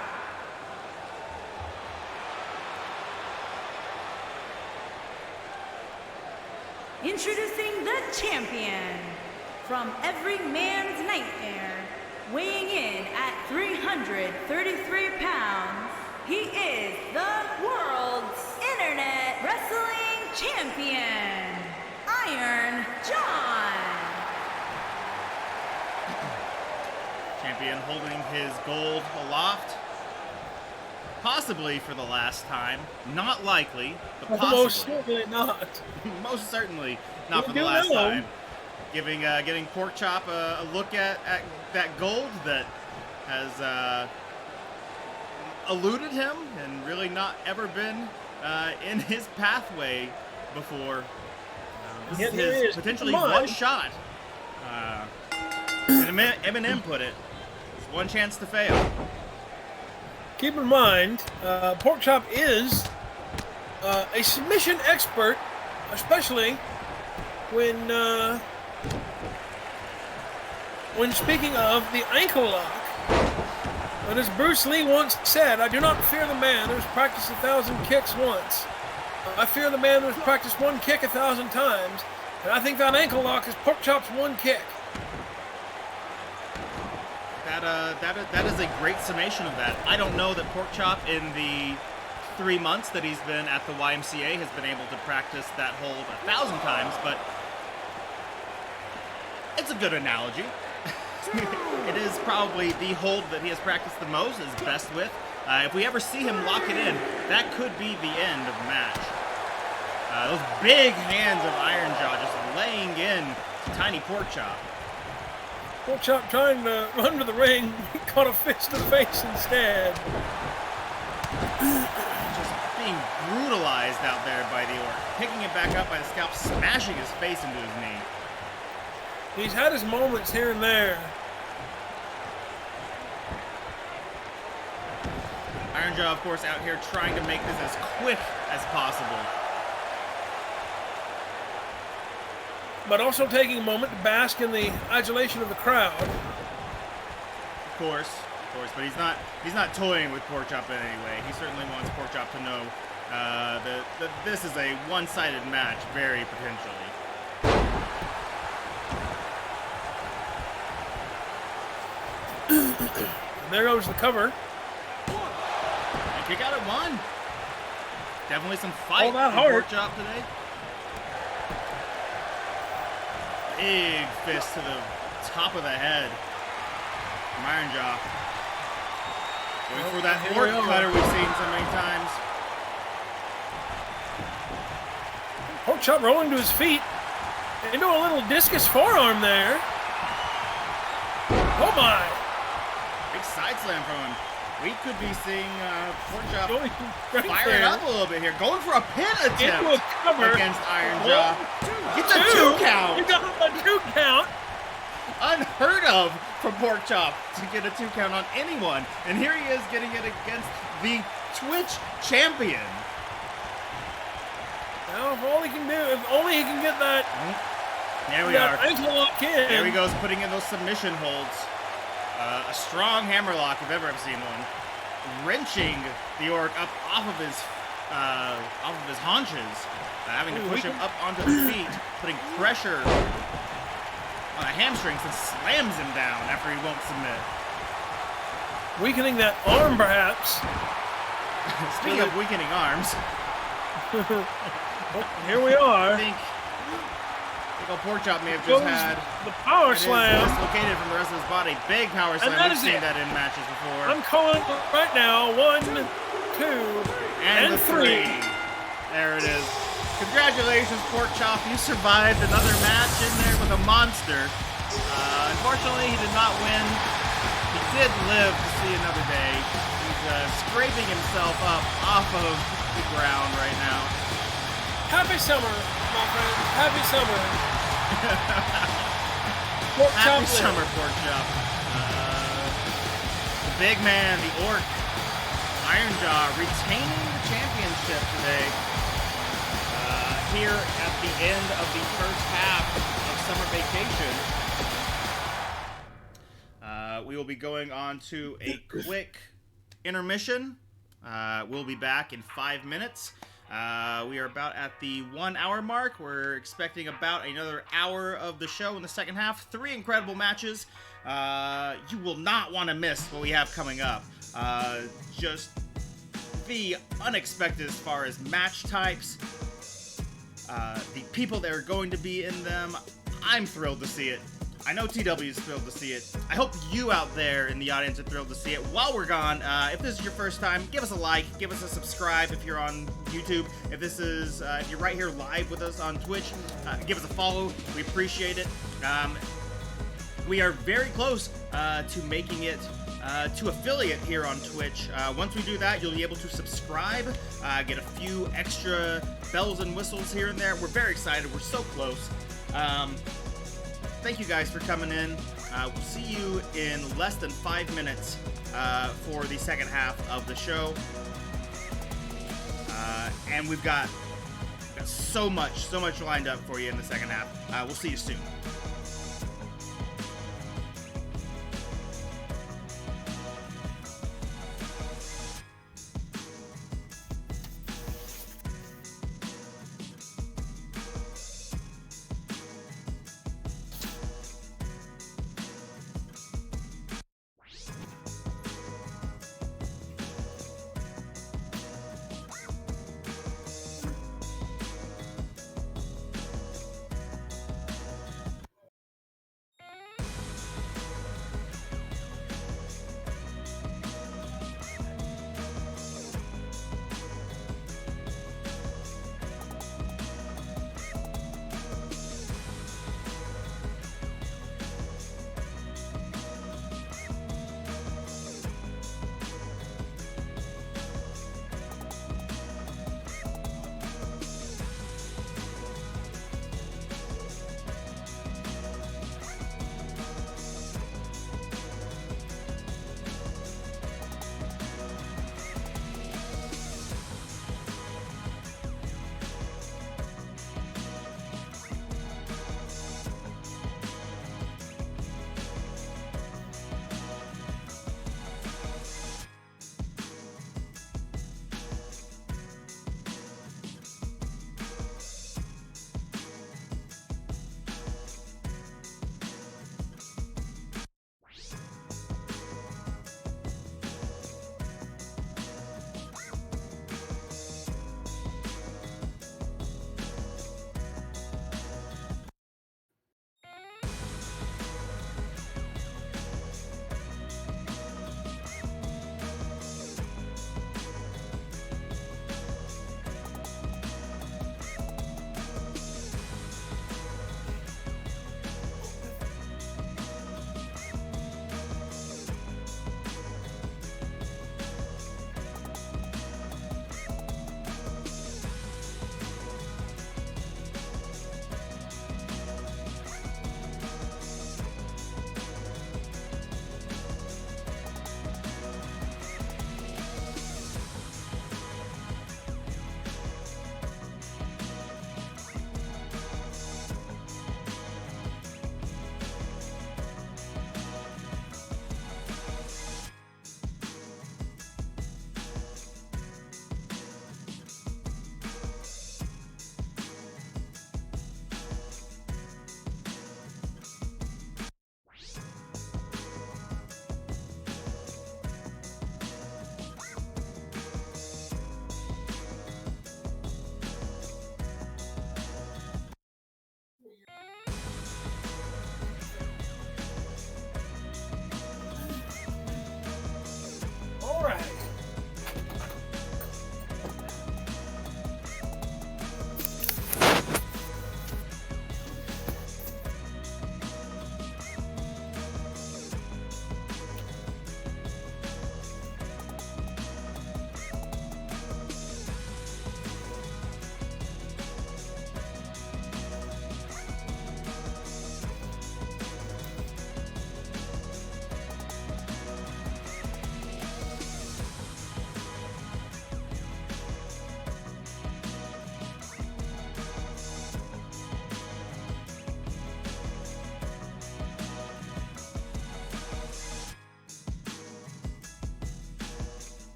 Speaker 3: Introducing the champion from every man's nightmare, weighing in at 333 pounds, he is the world's Internet Wrestling Champion, Iron John.
Speaker 1: Champion holding his gold aloft. Possibly for the last time. Not likely, but possibly.
Speaker 2: Most certainly not.
Speaker 1: Most certainly not for the
Speaker 2: You
Speaker 1: last
Speaker 2: know.
Speaker 1: time. Getting Porkchop a look at that gold that has eluded him and really not ever been in his pathway before. This is his potentially one shot. And Eminem put it, it's one chance to fail.
Speaker 2: Keep in mind, Porkchop is a submission expert, especially when speaking of the ankle lock. And as Bruce Lee once said, I do not fear the man who has practiced 1,000 kicks once. I fear the man who has practiced one kick 1,000 times. And I think that ankle lock is Porkchop's one kick.
Speaker 1: That is a great summation of that. I don't know that Porkchop in the 3 months that he's been at the YMCA has been able to practice that hold 1,000 times, but it's a good analogy. It is probably the hold that he has practiced the most, is best with. If we ever see him lock it in, that could be the end of the match. Those big hands of Iron Jaw just laying in to tiny Porkchop.
Speaker 2: Porkchop trying to run to the ring, he caught a fist to the face instead.
Speaker 1: Just being brutalized out there by the Orc. Picking it back up by the scalp, smashing his face into his knee.
Speaker 2: He's had his moments here and there.
Speaker 1: Iron Jaw, of course, out here trying to make this as quick as possible.
Speaker 2: But also taking a moment to bask in the adulation of the crowd.
Speaker 1: Of course, but he's not toying with Porkchop in any way. He certainly wants Porkchop to know that this is a one-sided match, very potentially.
Speaker 2: And there goes the cover.
Speaker 1: And kick out at one. Definitely some fight
Speaker 2: that
Speaker 1: from
Speaker 2: hard.
Speaker 1: Porkchop today. Big fist to the top of the head from Iron Jaw. Going for that
Speaker 2: here we
Speaker 1: orc
Speaker 2: are.
Speaker 1: cutter we've seen so many times.
Speaker 2: Porkchop rolling to his feet. Into a little discus forearm there. Oh my!
Speaker 1: Big side slam from him. We could be seeing Porkchop
Speaker 2: Going right
Speaker 1: firing
Speaker 2: there.
Speaker 1: up a little bit here. Going for a pin attempt
Speaker 2: Into a cover.
Speaker 1: against Iron Jaw. Gets a
Speaker 2: Two.
Speaker 1: 2 count.
Speaker 2: You got a 2 count.
Speaker 1: Unheard of from Porkchop to get a 2 count on anyone. And here he is getting it against the Twitch champion.
Speaker 2: Now, if all he can do, if only he can get that,
Speaker 1: There we
Speaker 2: that
Speaker 1: are.
Speaker 2: ankle lock in.
Speaker 1: There he goes, putting in those submission holds. A strong hammerlock, if ever I've seen one. Wrenching the orc up off of his haunches, having to push him up onto the feet, putting pressure on the hamstrings and slams him down after he won't submit.
Speaker 2: Weakening that arm, perhaps.
Speaker 1: Speaking of weakening arms,
Speaker 2: Here we are.
Speaker 1: I think old Porkchop may have just
Speaker 2: Goes
Speaker 1: had
Speaker 2: the power
Speaker 1: it is
Speaker 2: slam.
Speaker 1: dislocated from the rest of his body. Big power slam.
Speaker 2: that
Speaker 1: We've
Speaker 2: is
Speaker 1: seen
Speaker 2: it.
Speaker 1: that in matches before.
Speaker 2: I'm calling it right now. 1, 2,
Speaker 1: And the
Speaker 2: 3.
Speaker 1: There it is. Congratulations, Porkchop. You survived another match in there with a monster. Unfortunately, he did not win. He did live to see another day. He's scraping himself up off of the ground right now.
Speaker 2: Happy summer, my friend. Happy summer.
Speaker 1: Happy summer, Porkchop. The big man, the orc, Iron Jaw, retaining the championship today. Here at the end of the first half of summer vacation. We will be going on to a quick intermission. We'll be back in 5 minutes. We are about at the 1 hour mark. We're expecting about another hour of the show in the second half. 3 incredible matches. You will not want to miss what we have coming up. Just the unexpected as far as match types. The people that are going to be in them. I'm thrilled to see it. I know TW is thrilled to see it. I hope you out there in the audience are thrilled to see it. While we're gone, if this is your first time, give us a like, give us a subscribe if you're on YouTube. If this is, if you're right here live with us on Twitch, give us a follow. We appreciate it. We are very close to making it to affiliate here on Twitch. Once we do that, you'll be able to subscribe, get a few extra bells and whistles here and there. We're very excited. We're so close. Thank you guys for coming in. We'll see you in less than 5 minutes for the second half of the show. And we've got so much lined up for you in the second half. We'll see you soon.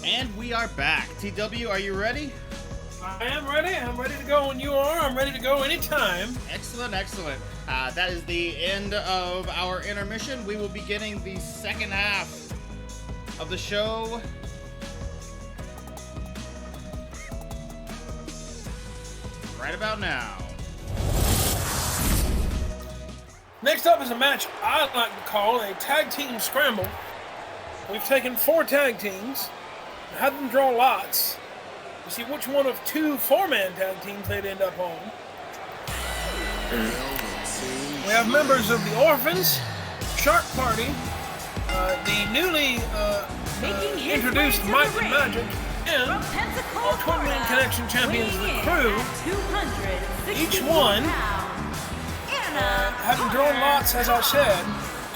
Speaker 1: And we are back. TW, are you ready?
Speaker 2: I am ready. I'm ready to go when you are. I'm ready to go anytime.
Speaker 1: Excellent, excellent. That is the end of our intermission. We will be getting the second half of the show right about now.
Speaker 2: Next up is a match I like to call a tag team scramble. We've taken 4 tag teams and had them draw lots to see which one of 2 4-man tag teams they'd end up on. We have members of the Orphans, Shark Party, the newly introduced Might and Magic, and our Twin Connection champions, the Crew. Each one having drawn lots, as I said,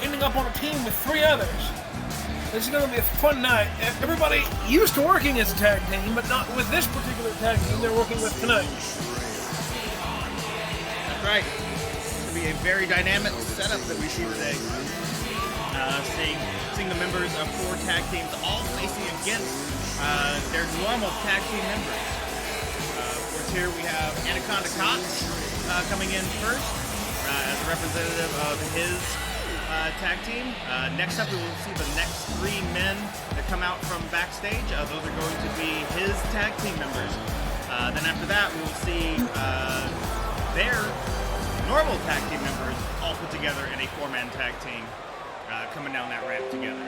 Speaker 2: ending up on a team with 3 others. This is going to be a fun night. Everybody used to working as a tag team, but not with this particular tag team they're working with tonight.
Speaker 1: That's right. It's going to be a very dynamic setup that we see today. Seeing the members of 4 tag teams all facing against their normal tag team members. Of course, here we have Anaconda Cox coming in first as a representative of his tag team. Next up, we will see the next 3 men that come out from backstage. Those are going to be his tag team members. Then after that, we will see their normal tag team members all put together in a 4-man tag team coming down that ramp together.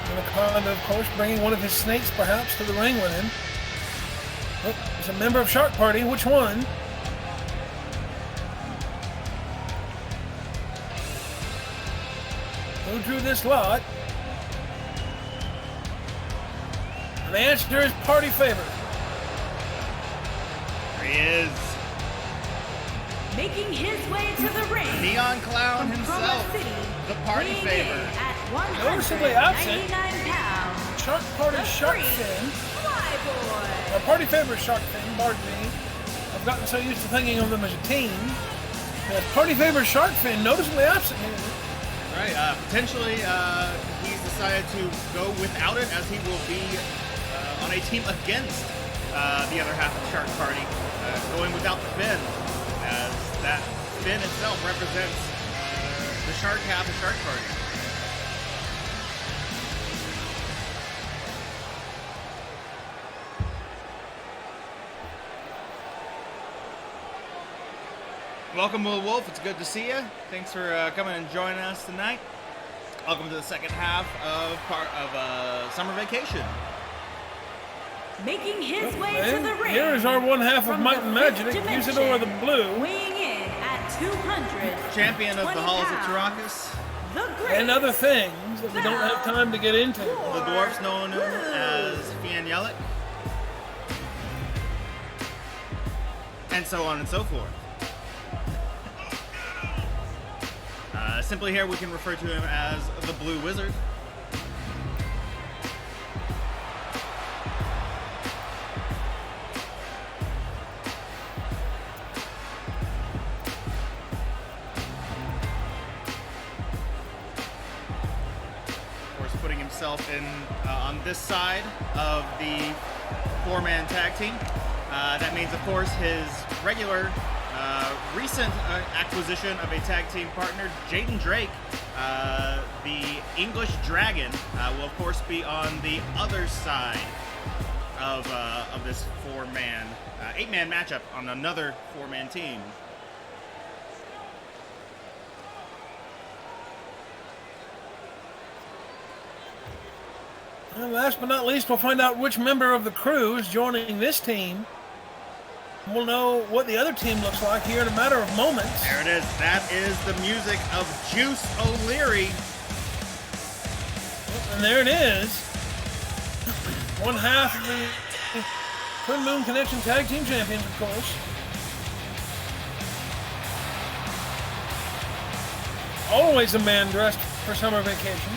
Speaker 2: Anaconda, of course, bringing one of his snakes perhaps to the ring with him. Oh, there's a member of Shark Party. Which one? Who drew this lot? And the answer is Party Favor.
Speaker 1: There he is.
Speaker 3: Making his way to the ring.
Speaker 1: Neon Clown himself. The Party Favor.
Speaker 3: At
Speaker 2: Noticeably absent.
Speaker 3: 199 pounds.
Speaker 2: Shark Party
Speaker 3: The
Speaker 2: Shark
Speaker 3: Freak
Speaker 2: Fin.
Speaker 3: Flyboy.
Speaker 2: Party Favor Shark Fin, pardon me. I've gotten so used to thinking of them as a team. Party Favor Shark Fin, noticeably absent here.
Speaker 1: Right, potentially he's decided to go without it as he will be on a team against the other half of Shark Party, going without the fin, as that fin itself represents the shark half of Shark Party. Welcome, Will Wolf. It's good to see you. Thanks for coming and joining us tonight. Welcome to the second half of Summer Vacation.
Speaker 3: Making his way to the ring.
Speaker 2: Here is our one half of Might and Magic, Usidore the Blue.
Speaker 3: Weighing in at 200.
Speaker 1: Champion of the Halls of Tarakas.
Speaker 2: And other things that we don't have time to get into.
Speaker 1: The dwarfs known as Fian Yelik. And so on and so forth. Simply here we can refer to him as the Blue Wizard. Of course, putting himself in on this side of the four-man tag team. That means, of course, his regular recent acquisition of a tag team partner, Jayden Drake, the English Dragon, will of course be on the other side of this eight-man matchup on another four-man team.
Speaker 2: And last but not least, we'll find out which member of the crew is joining this team. We'll know what the other team looks like here in a matter of moments.
Speaker 1: There it is. That is the music of Juice O'Leary.
Speaker 2: And there it is. One half of the Twin Moon Connection Tag Team Champions, of course. Always a man dressed for summer vacation.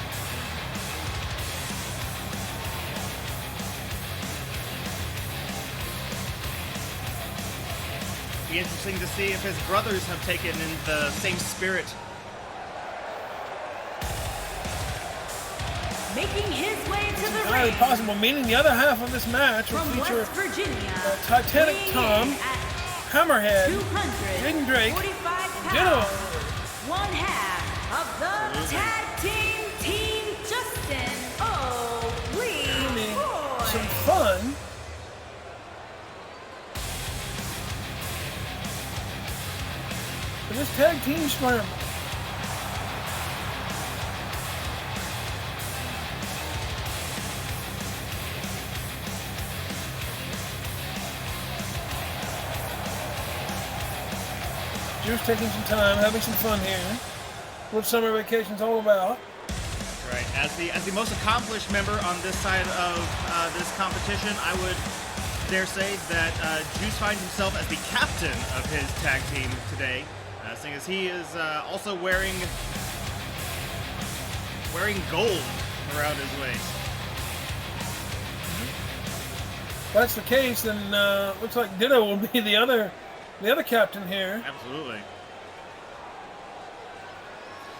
Speaker 1: Be interesting to see if his brothers have taken in the same spirit.
Speaker 3: Making his way to the
Speaker 2: Entirely
Speaker 3: ring.
Speaker 2: possible, meaning the other half of this match will
Speaker 3: From
Speaker 2: feature
Speaker 3: West Virginia,
Speaker 2: Titanic
Speaker 3: weighing
Speaker 2: Tom,
Speaker 3: in at
Speaker 2: Hammerhead,
Speaker 3: 245
Speaker 2: Jayden Drake,
Speaker 3: Ditto. One half of the tag team Justin O'Leary.
Speaker 2: some fun. For this tag team scramble. Juice taking some time, having some fun here. What summer vacation's all about.
Speaker 1: Right. As the most accomplished member on this side of this competition, I would dare say that Juice finds himself as the captain of his tag team today, seeing as he is also wearing gold around his waist.
Speaker 2: If that's the case, then looks like Ditto will be the other captain here.
Speaker 1: Absolutely.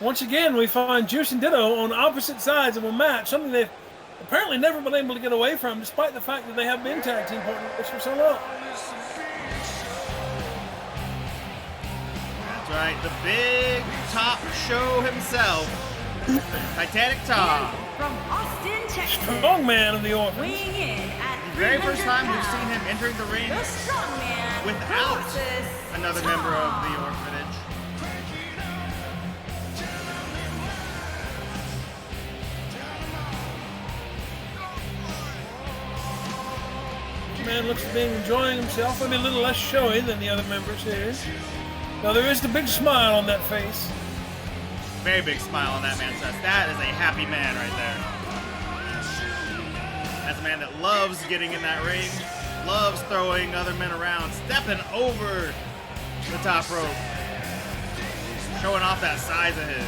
Speaker 2: Once again, we find Juice and Ditto on opposite sides of a match, something they've apparently never been able to get away from, despite the fact that they have been tag team partners for so long.
Speaker 1: That's right. The big top show himself, Titanic Tom.
Speaker 3: From Austin, Texas.
Speaker 2: Strong man of the orphans.
Speaker 3: Weighing in at
Speaker 1: The very first
Speaker 3: 300
Speaker 1: time we've
Speaker 3: pounds,
Speaker 1: seen him entering the ring
Speaker 3: the strongman
Speaker 1: without
Speaker 3: versus
Speaker 1: another member of the orphanage.
Speaker 2: Man looks to be enjoying himself. Maybe a little less showy than the other members here. Now there is the big smile on that face.
Speaker 1: Very big smile on that man's face. That is a happy man right there. That's a man that loves getting in that ring, loves throwing other men around, stepping over the top rope, showing off that size of his.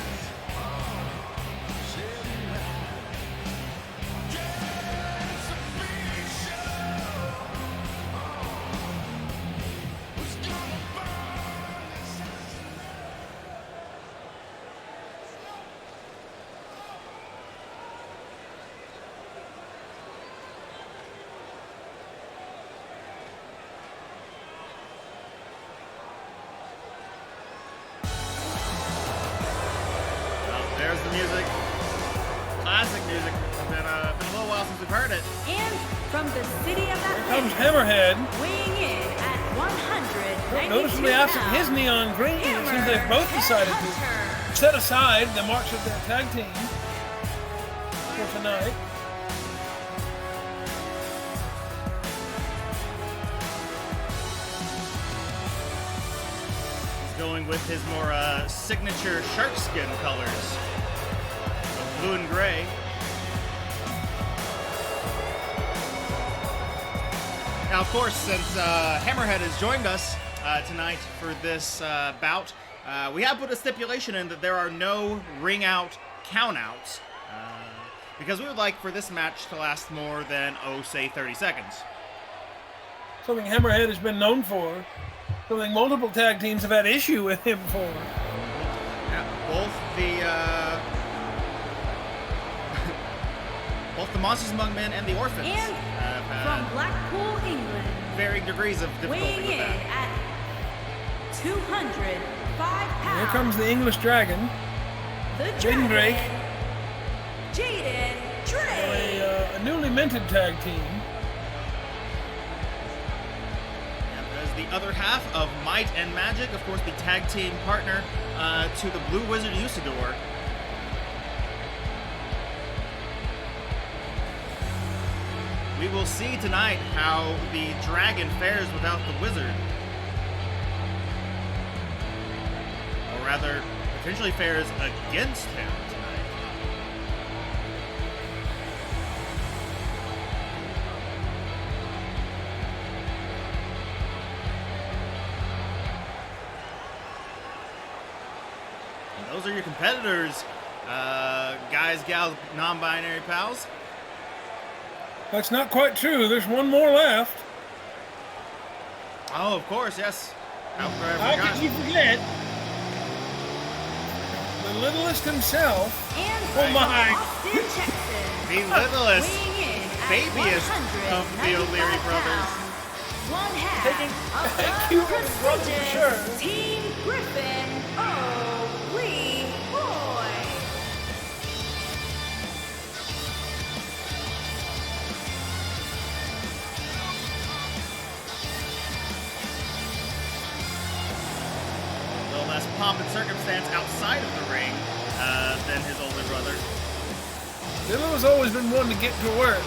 Speaker 1: There's the music. Classic music. It's been a little while since we've heard it.
Speaker 3: And from the city of
Speaker 2: Here comes
Speaker 3: Atlanta,
Speaker 2: Hammerhead.
Speaker 3: weighing in at 192
Speaker 2: Noticeably absent his
Speaker 3: pounds.
Speaker 2: neon green. It seems they've both decided to set aside the marks of their tag team for tonight.
Speaker 1: He's going with his more signature shark skin colors of blue and gray. Now, of course, since Hammerhead has joined us tonight for this bout, we have put a stipulation in that there are no ring-out count-outs, because we would like for this match to last more than, say 30 seconds.
Speaker 2: Something Hammerhead has been known for. Something multiple tag teams have had issue with him for.
Speaker 1: Yeah, both the Monsters Among Men and the Orphans
Speaker 3: And
Speaker 1: have had
Speaker 3: from Blackpool, England,
Speaker 1: varying degrees of difficulty
Speaker 3: weighing
Speaker 1: with
Speaker 3: in
Speaker 1: that.
Speaker 3: at 205 pounds.
Speaker 2: Here comes the English Dragon.
Speaker 3: The
Speaker 2: Jayden Drake.
Speaker 3: Jayden Drake.
Speaker 2: A newly minted tag team.
Speaker 1: And as the other half of Might and Magic, of course, the tag team partner to the Blue Wizard Usidore. We will see tonight how the Dragon fares without the Wizard. Or rather, potentially fares against him tonight. And those are your competitors, guys, gals, non-binary pals.
Speaker 2: That's not quite true. There's one more left.
Speaker 1: Oh, of course, yes. How could I
Speaker 2: How
Speaker 1: forgot?
Speaker 2: could you forget? The littlest himself.
Speaker 3: And
Speaker 2: Oh my.
Speaker 3: Austin, Texas.
Speaker 1: The littlest,
Speaker 3: Weighing in at
Speaker 1: babiest of the O'Leary
Speaker 3: 195
Speaker 1: brothers.
Speaker 3: pounds. One half
Speaker 2: Taking
Speaker 3: of the
Speaker 2: cute little brother for
Speaker 3: prestigious
Speaker 2: sure.
Speaker 3: Team Griffin O'Lee Boy.
Speaker 1: A little less pomp and circumstance outside of the ring than his older brother.
Speaker 2: Ditto has always been one to get to work.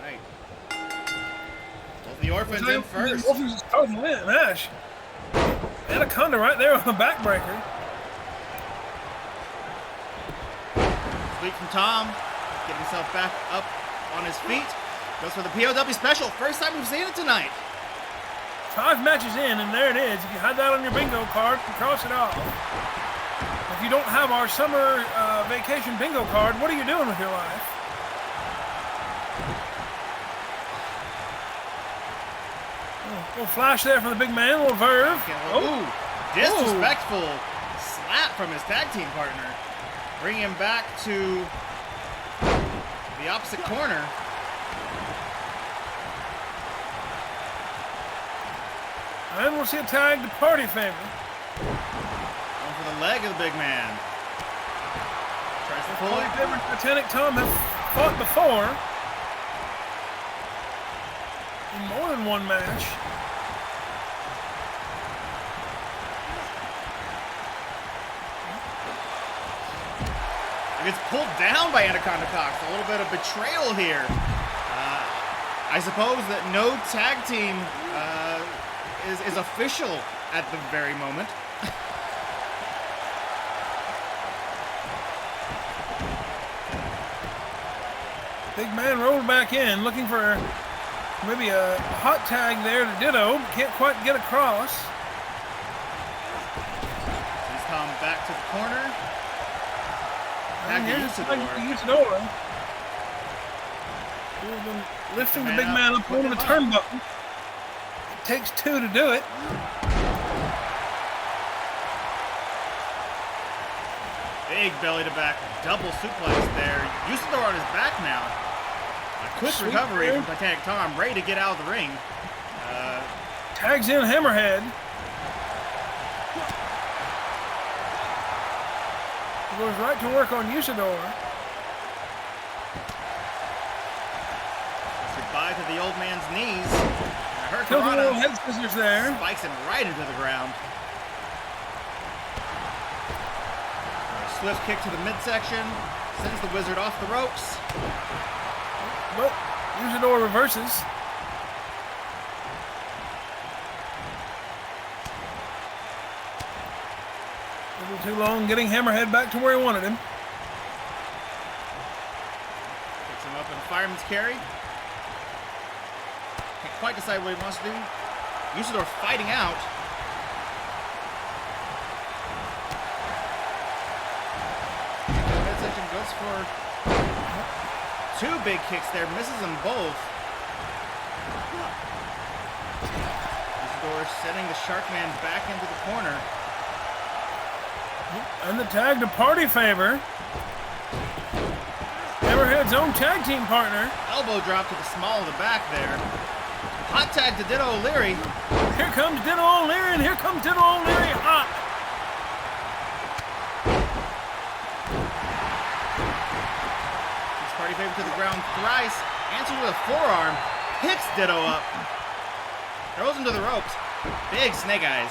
Speaker 1: Right. Both the orphans in first.
Speaker 2: Orphans is total match. Anaconda right there on the backbreaker.
Speaker 1: Sweep from Tom. Getting himself back up on his feet. Goes for the POW special. First time we've seen it tonight.
Speaker 2: 5 matches in, and there it is. If you had that on your bingo card, you cross it off. If you don't have our summer vacation bingo card, what are you doing with your life? Little flash there from the big man, a little verve.
Speaker 1: Ooh, disrespectful slap from his tag team partner. Bring him back to the opposite corner.
Speaker 2: And we'll see a tag to party favor.
Speaker 1: Going for the leg of the big man. Tries to pull
Speaker 2: Party
Speaker 1: it.
Speaker 2: favor and Titanic Tom have fought before. In more than one match.
Speaker 1: It gets pulled down by Anaconda Cox. A little bit of betrayal here. I suppose that no tag team is official at the very moment.
Speaker 2: Big man rolled back in, looking for maybe a hot tag there to Ditto. Can't quite get across.
Speaker 1: Sends Tom back to the corner.
Speaker 2: And
Speaker 1: Back to
Speaker 2: here's the tag
Speaker 1: Usidore.
Speaker 2: to Usidore. He's been lifting the big man up over the turnbuckle. It takes 2 to do it.
Speaker 1: Big belly to back, double suplex there. Usidore on his back now. A quick recovery from Titanic Tom, ready to get out of the ring.
Speaker 2: Tags in Hammerhead. He goes right to work on Usidore.
Speaker 1: Goodbye to the old man's knees.
Speaker 2: Killed a little head scissors there.
Speaker 1: Spikes him right into the ground. A swift kick to the midsection. Sends the wizard off the ropes.
Speaker 2: But Usidore reverses. A little too long getting Hammerhead back to where he wanted him.
Speaker 1: Picks him up in a fireman's carry. Can't quite decide what he wants to do. Usidore fighting out. Midsection goes for 2 big kicks there. Misses them both. Usidore sending the Sharkman back into the corner.
Speaker 2: And the tag to Party Favor. Hammerhead's own tag team partner.
Speaker 1: Elbow drop to the small of the back there. Hot tag to Ditto O'Leary.
Speaker 2: Here comes Ditto O'Leary, and here comes Ditto O'Leary hot.
Speaker 1: Takes Party Favor to the ground thrice. Answers with a forearm. Picks Ditto up. Throws him to the ropes. Big snake eyes.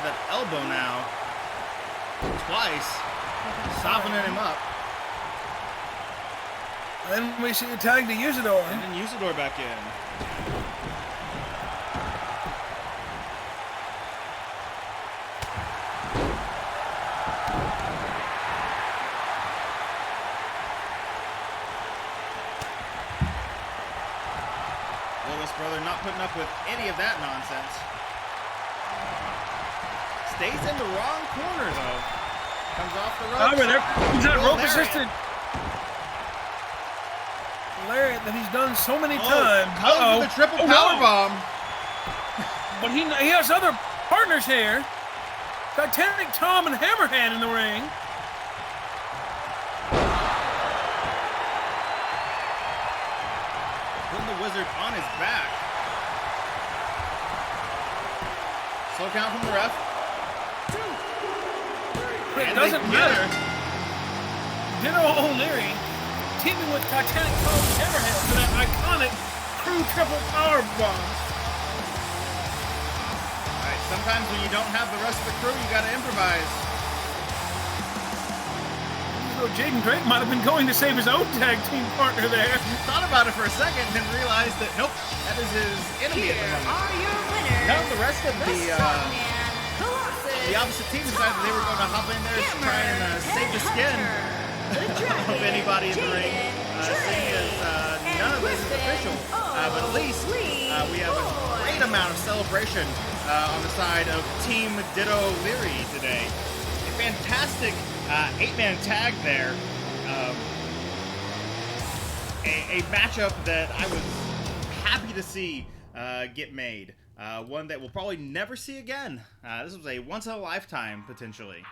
Speaker 1: That elbow now, twice, softening him up.
Speaker 2: Then we see a tag to Usidore.
Speaker 1: And then Usidore back in. Oldest brother not putting up with any of that nonsense. Stays in the wrong corner, though. Comes off the ropes.
Speaker 2: There comes that rope assisted lariat that he's done so many times.
Speaker 1: Comes with the triple powerbomb.
Speaker 2: But he has other partners here. Titanic Tom and Hammerhead in the ring.
Speaker 1: Putting the wizard on his back. Slow count from the ref.
Speaker 2: It doesn't matter. Ditto O'Leary teaming with Titanic Tom and Hammerhead for that iconic crew triple power bomb.
Speaker 1: Alright, sometimes when you don't have the rest of the crew, you gotta improvise.
Speaker 2: So Jayden Drake might have been going to save his own tag team partner there.
Speaker 1: He thought about it for a second and then realized that nope, that is his enemy at the moment.
Speaker 3: Are your winners?
Speaker 1: Now the rest of the opposite team decided that they were going to hop in there to try and save the skin of anybody in the ring. Seeing as none of this is official, but at least we have a great amount of celebration on the side of Team Ditto O'Leary today. A fantastic 8-man tag there. A matchup that I was happy to see get made. One that we'll probably never see again. This was a once-in-a-lifetime, potentially.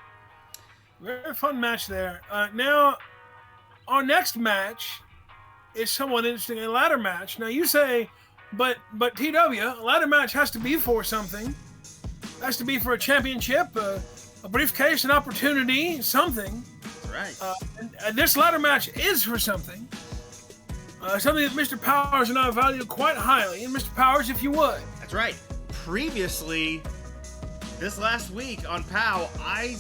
Speaker 2: Very fun match there. Now, our next match is somewhat interesting, a ladder match. Now, you say, but TW, a ladder match has to be for something. Has to be for a championship, a briefcase, an opportunity, something.
Speaker 1: That's right.
Speaker 2: And this ladder match is for something. Something that Mr. Powers and I value quite highly. And Mr. Powers, if you would.
Speaker 1: That's right. Previously, this last week on POW, I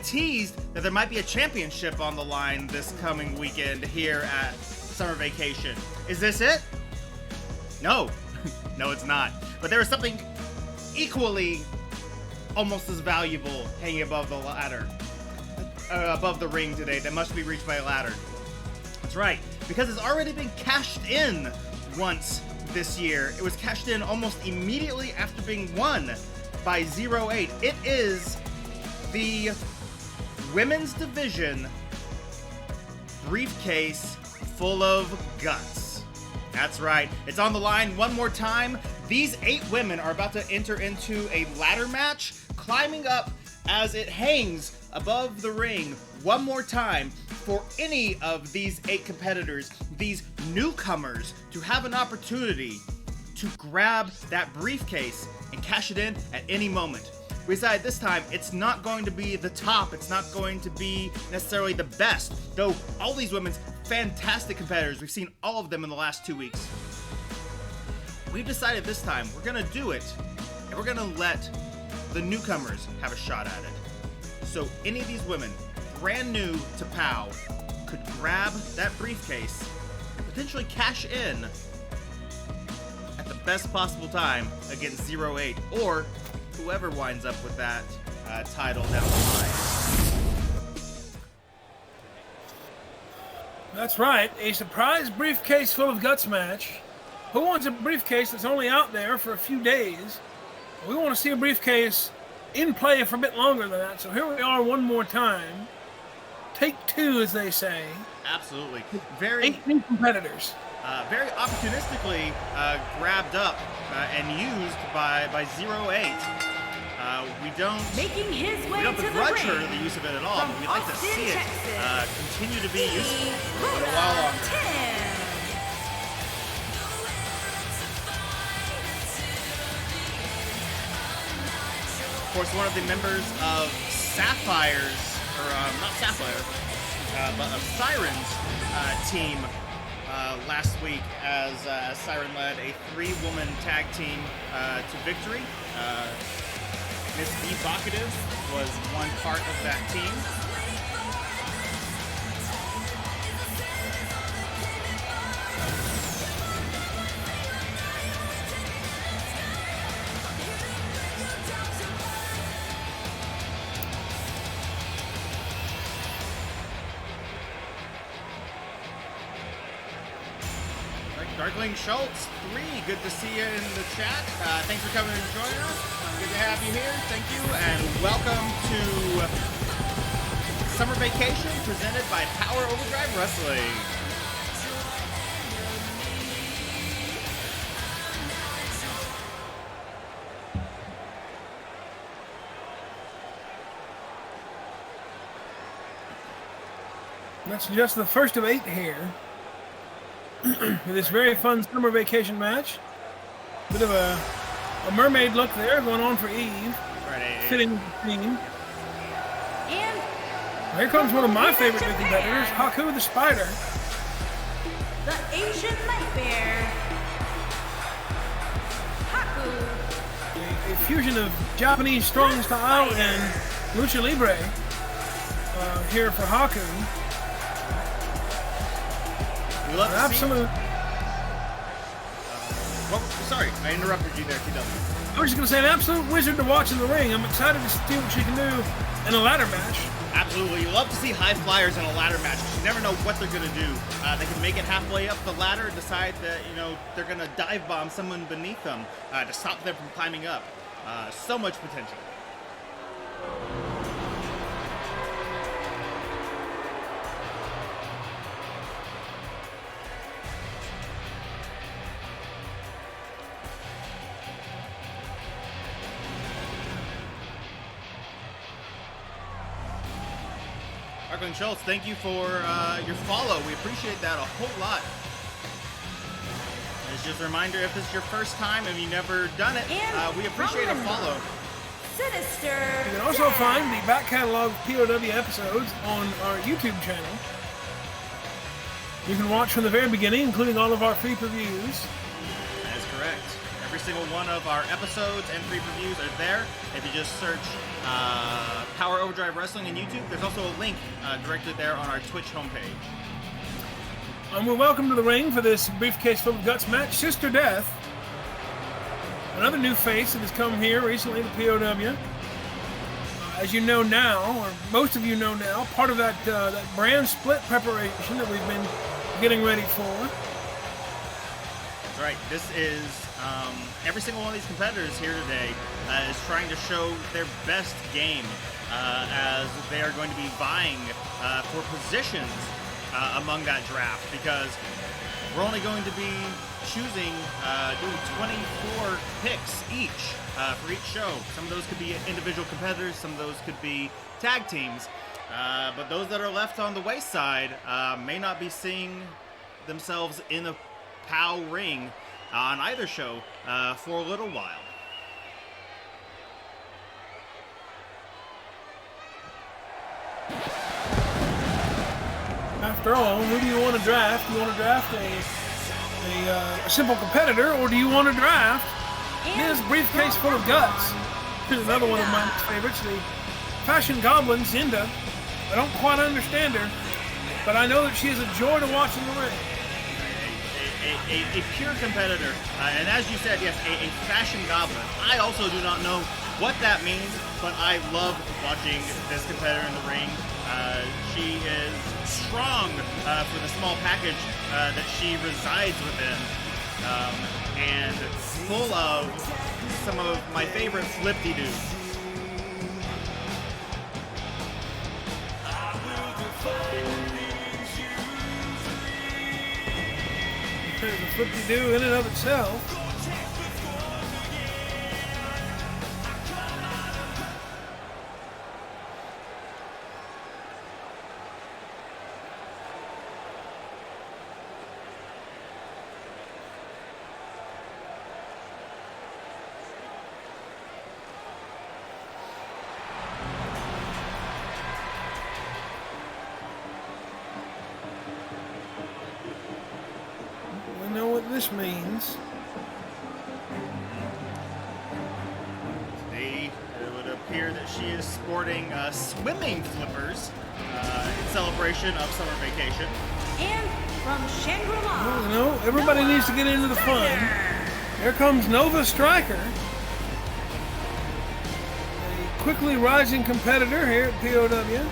Speaker 1: teased that there might be a championship on the line this coming weekend here at Summer Vacation. Is this it? No. No, it's not. But there is something equally almost as valuable hanging above the ladder, above the ring today that must be reached by a ladder. That's right. Because it's already been cashed in once this year. It was cashed in almost immediately after being won by 08. It is the women's division briefcase full of guts. That's right. It's on the line one more time. These 8 women are about to enter into a ladder match, climbing up as it hangs above the ring one more time for any of these 8 competitors, these newcomers, to have an opportunity to grab that briefcase and cash it in at any moment. We decided this time it's not going to be the top, it's not going to be necessarily the best, though all these women's fantastic competitors. We've seen all of them in the last 2 weeks. We've decided this time we're gonna do it, and we're gonna let the newcomers have a shot at it. So any of these women, brand new to POW, could grab that briefcase and potentially cash in at the best possible time against 08, or whoever winds up with that title down the line.
Speaker 2: That's right, a surprise briefcase full of guts match. Who wants a briefcase that's only out there for a few days? We want to see a briefcase in play for a bit longer than that, so here we are one more time. Take 2, as they say.
Speaker 1: Absolutely.
Speaker 2: 8 new competitors.
Speaker 1: Very opportunistically grabbed up and used by 08. We don't begrudge her the use of it at all, but we'd like to see it continue to be useful for a little while longer. Of course, one of the members of Sapphire's, or not Sapphire, but of Siren's team last week, as Siren led a 3-woman tag team to victory. Miss Vocative was one part of that team. Darkling Schultz, 3, good to see you in the chat. Thanks for coming and joining us. Good to have you here. Thank you, and welcome to Summer Vacation presented by Power Overdrive Wrestling.
Speaker 2: That's just the first of 8 here. With this very fun summer vacation match. Bit of a mermaid look there going on for Eve.
Speaker 1: Right,
Speaker 2: fitting the theme.
Speaker 3: And
Speaker 2: here comes one of my favorite new competitors, Haku the Spider.
Speaker 3: the Asian Nightmare, Haku.
Speaker 2: A fusion of Japanese strong style and lucha libre here for Haku.
Speaker 1: We love to
Speaker 2: Absolute.
Speaker 1: Sorry, I interrupted you there, TW.
Speaker 2: I was just going to say, an absolute wizard to watch in the ring. I'm excited to see what she can do in a ladder match.
Speaker 1: Absolutely. You love to see high flyers in a ladder match. You never know what they're going to do. They can make it halfway up the ladder and decide that, they're going to dive bomb someone beneath them to stop them from climbing up. So much potential. Darkling Schultz, thank you for your follow. We appreciate that a whole lot. It's just a reminder, if this is your first time and you've never done it, we appreciate a follow.
Speaker 3: Sinister.
Speaker 2: You can also find the back catalog of POW episodes on our YouTube channel. You can watch from the very beginning, including all of our free previews.
Speaker 1: That is correct. Every single one of our episodes and free previews are there. If you just search Power Overdrive Wrestling on YouTube, there's also a link directly there on our Twitch homepage.
Speaker 2: And we're welcome to the ring for this briefcase full of guts match, Sister Death. Another new face that has come here recently to POW. As you know now, or most of you know now, part of that brand split preparation that we've been getting ready for.
Speaker 1: That's right. This is every single one of these competitors here today is trying to show their best game as they are going to be vying for positions among that draft, because we're only going to be choosing, doing 24 picks each for each show. Some of those could be individual competitors, some of those could be tag teams. But those that are left on the wayside may not be seeing themselves in a POW ring on either show for a little while.
Speaker 2: After all, who do you want to draft? Do you want to draft a simple competitor, or do you want to draft his briefcase full of guts? Here's another one of my favorites, the Fashion Goblin, Zynda. I don't quite understand her, but I know that she is a joy to watch in the ring.
Speaker 1: A pure competitor, and as you said, yes, a fashion goblin. I also do not know what that means, but I love watching this competitor in the ring. She is strong for the small package that she resides within, and full of some of my favorite flip-de-doos.
Speaker 2: There's a flip-de-doo in and of itself. This means
Speaker 1: it would appear that she is sporting swimming flippers in celebration of summer vacation.
Speaker 3: And from Shangri-La.
Speaker 2: well, you know, everybody needs to get into the fun. Here comes Nova Stryker, a quickly rising competitor here at POW.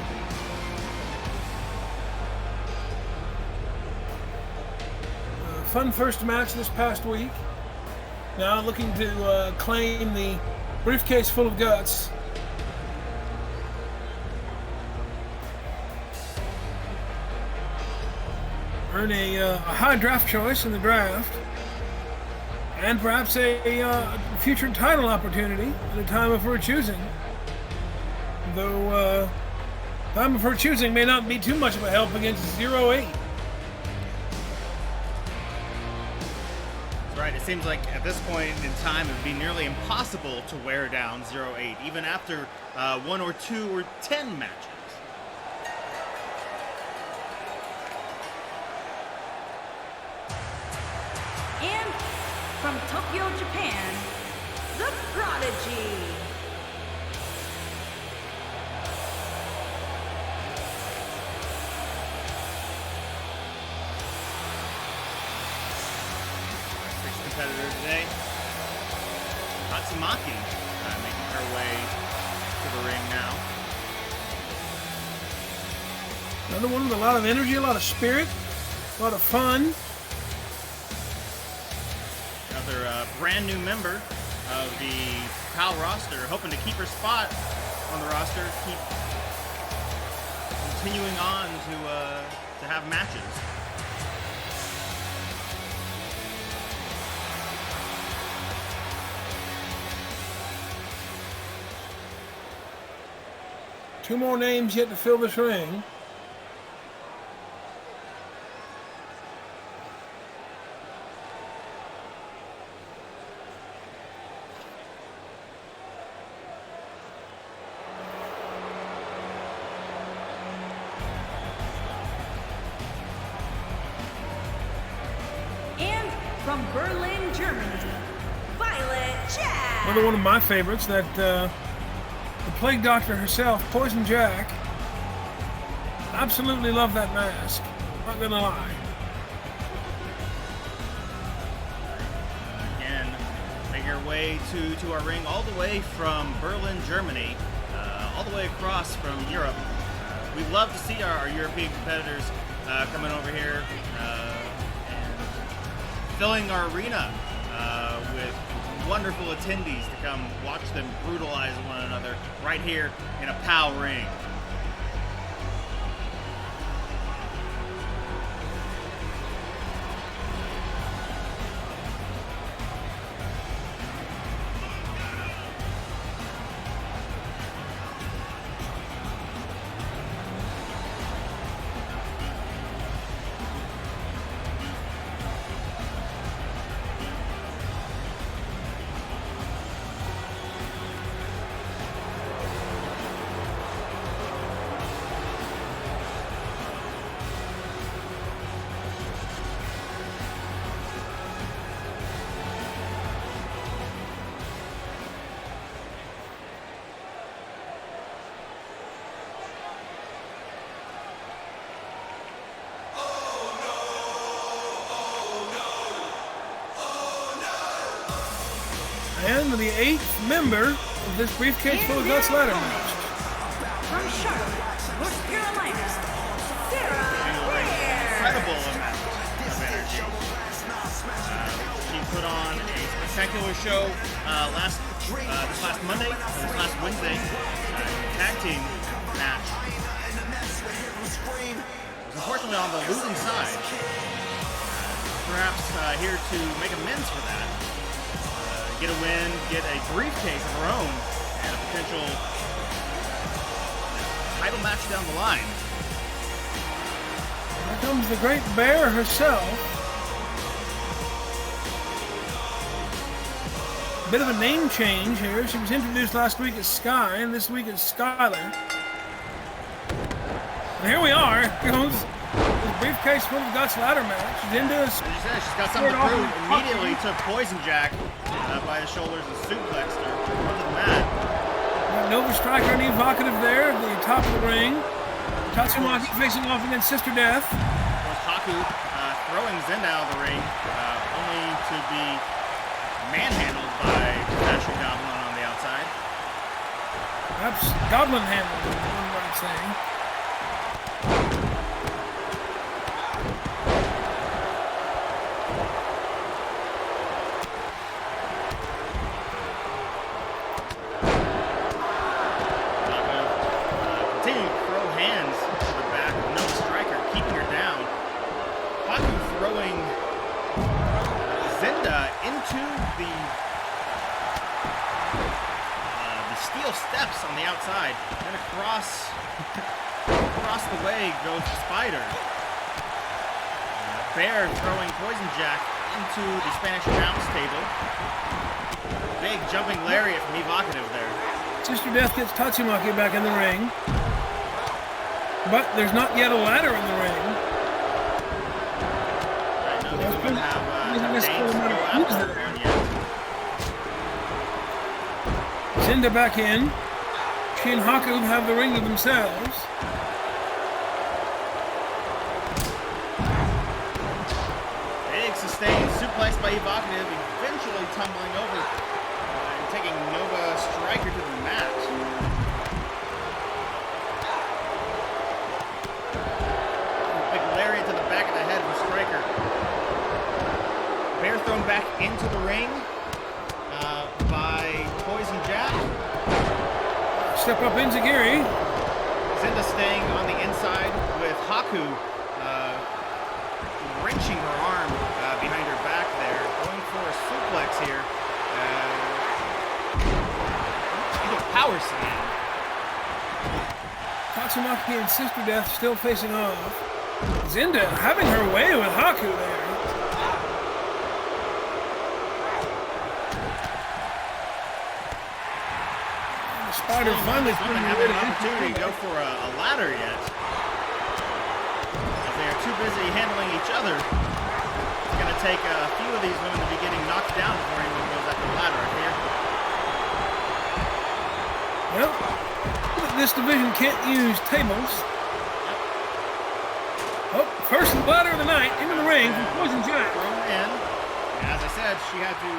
Speaker 2: Fun first match this past week. Now looking to claim the briefcase full of guts. Earn a high draft choice in the draft. And perhaps a future title opportunity at a time of her choosing. Though time of her choosing may not be too much of a help against 08.
Speaker 1: Right, it seems like at this point in time it would be nearly impossible to wear down 08, even after 1 or 2 or 10 matches.
Speaker 3: And from Tokyo, Japan, the Prodigy.
Speaker 1: Competitor today, Tatsumaki, making her way to the ring now.
Speaker 2: Another one with a lot of energy, a lot of spirit, a lot of fun.
Speaker 1: Another brand new member of the PAL roster, hoping to keep her spot on the roster, keep continuing on to have matches.
Speaker 2: Two more names yet to fill this ring.
Speaker 3: And from Berlin, Germany, Violet Jack.
Speaker 2: Another one of my favorites, that the Plague Doctor herself, Poison Jack. Absolutely love that mask. Not gonna lie.
Speaker 1: Again, making her way to our ring all the way from Berlin, Germany, all the way across from Europe. We love to see our European competitors coming over here and filling our arena with wonderful attendees to come watch them brutalize one another right here in a POW ring.
Speaker 2: welcome to the 8th member of this Briefcase Full of Guts ladder match.
Speaker 3: From Charlotte, North Carolina, Sarah.
Speaker 1: Incredible amount of energy. She put on a spectacular show this last Monday, this last Wednesday, tag team match. Was unfortunately on the losing side. Perhaps here to make amends for that. Get a win, get a briefcase of her own, and a potential title match down the line.
Speaker 2: Here comes the Great Bear herself. Bit of a name change here. She was introduced last week as Sky, and this week as Skylar. And here we are. Here goes this Briefcase Full of Guts ladder match. Zynda is...
Speaker 1: She's got something to prove. Immediately took Poison Jack by the shoulders and suplexed her onto the mat.
Speaker 2: Nova Stryker and Vocative there at the top of the ring. Tatsumaki facing off against Sister Death.
Speaker 1: Haku throwing Zynda out of the ring, only to be manhandled by National Goblin on the outside.
Speaker 2: Perhaps Goblin handled, one might say.
Speaker 1: Steps on the outside, and across the way goes the Spider. Bear throwing Poison Jack into the Spanish announce table. Big jumping lariat from Vocative there.
Speaker 2: Sister Death gets Tatsumaki back in the ring, but there's not yet a ladder in the ring.
Speaker 1: I know these women have names to go after one yet.
Speaker 2: Zynda back in. She and Haku have the ring to themselves.
Speaker 1: Big sustained suplex by Vocative, eventually tumbling over and taking Nova Stryker to the mat. Big lariat to the back of the head from Stryker. Bear thrown back into the ring by Poison Jack.
Speaker 2: Step up Enzigiri.
Speaker 1: Zynda staying on the inside with Haku wrenching her arm behind her back there. Going for a suplex here. Into a power slam.
Speaker 2: Tatsumaki and Sister Death still facing off. Zynda having her way with Haku there. Spider finally
Speaker 1: haven't had an opportunity to go for a ladder yet. As they are too busy handling each other. It's going to take a few of these women to be getting knocked down before anyone goes after the ladder up here.
Speaker 2: Well, this division can't use tables. Oh, first ladder of the night into the ring from Poison Jack.
Speaker 1: Thrown in. As I said, she had to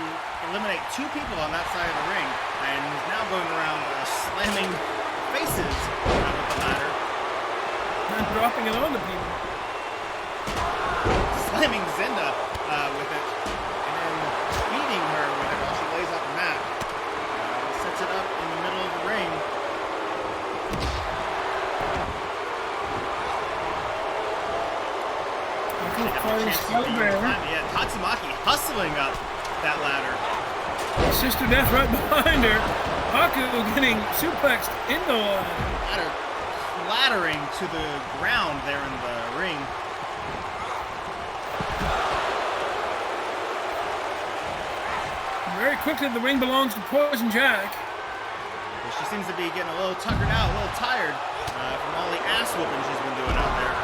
Speaker 1: eliminate 2 people on that side of the ring, and is now going around slamming faces with the ladder.
Speaker 2: And dropping it on the people.
Speaker 1: Slamming Zynda with it, and then beating her with it while she lays out the mat. Sets it up in the middle of the ring. Yeah, Tatsumaki hustling up that ladder.
Speaker 2: Sister Death right behind her. Haku getting suplexed into the ladder.
Speaker 1: Clattering to the ground there in the ring.
Speaker 2: Very quickly, the ring belongs to Poison Jack.
Speaker 1: She seems to be getting a little tuckered out, a little tired from all the ass whooping she's been doing out there.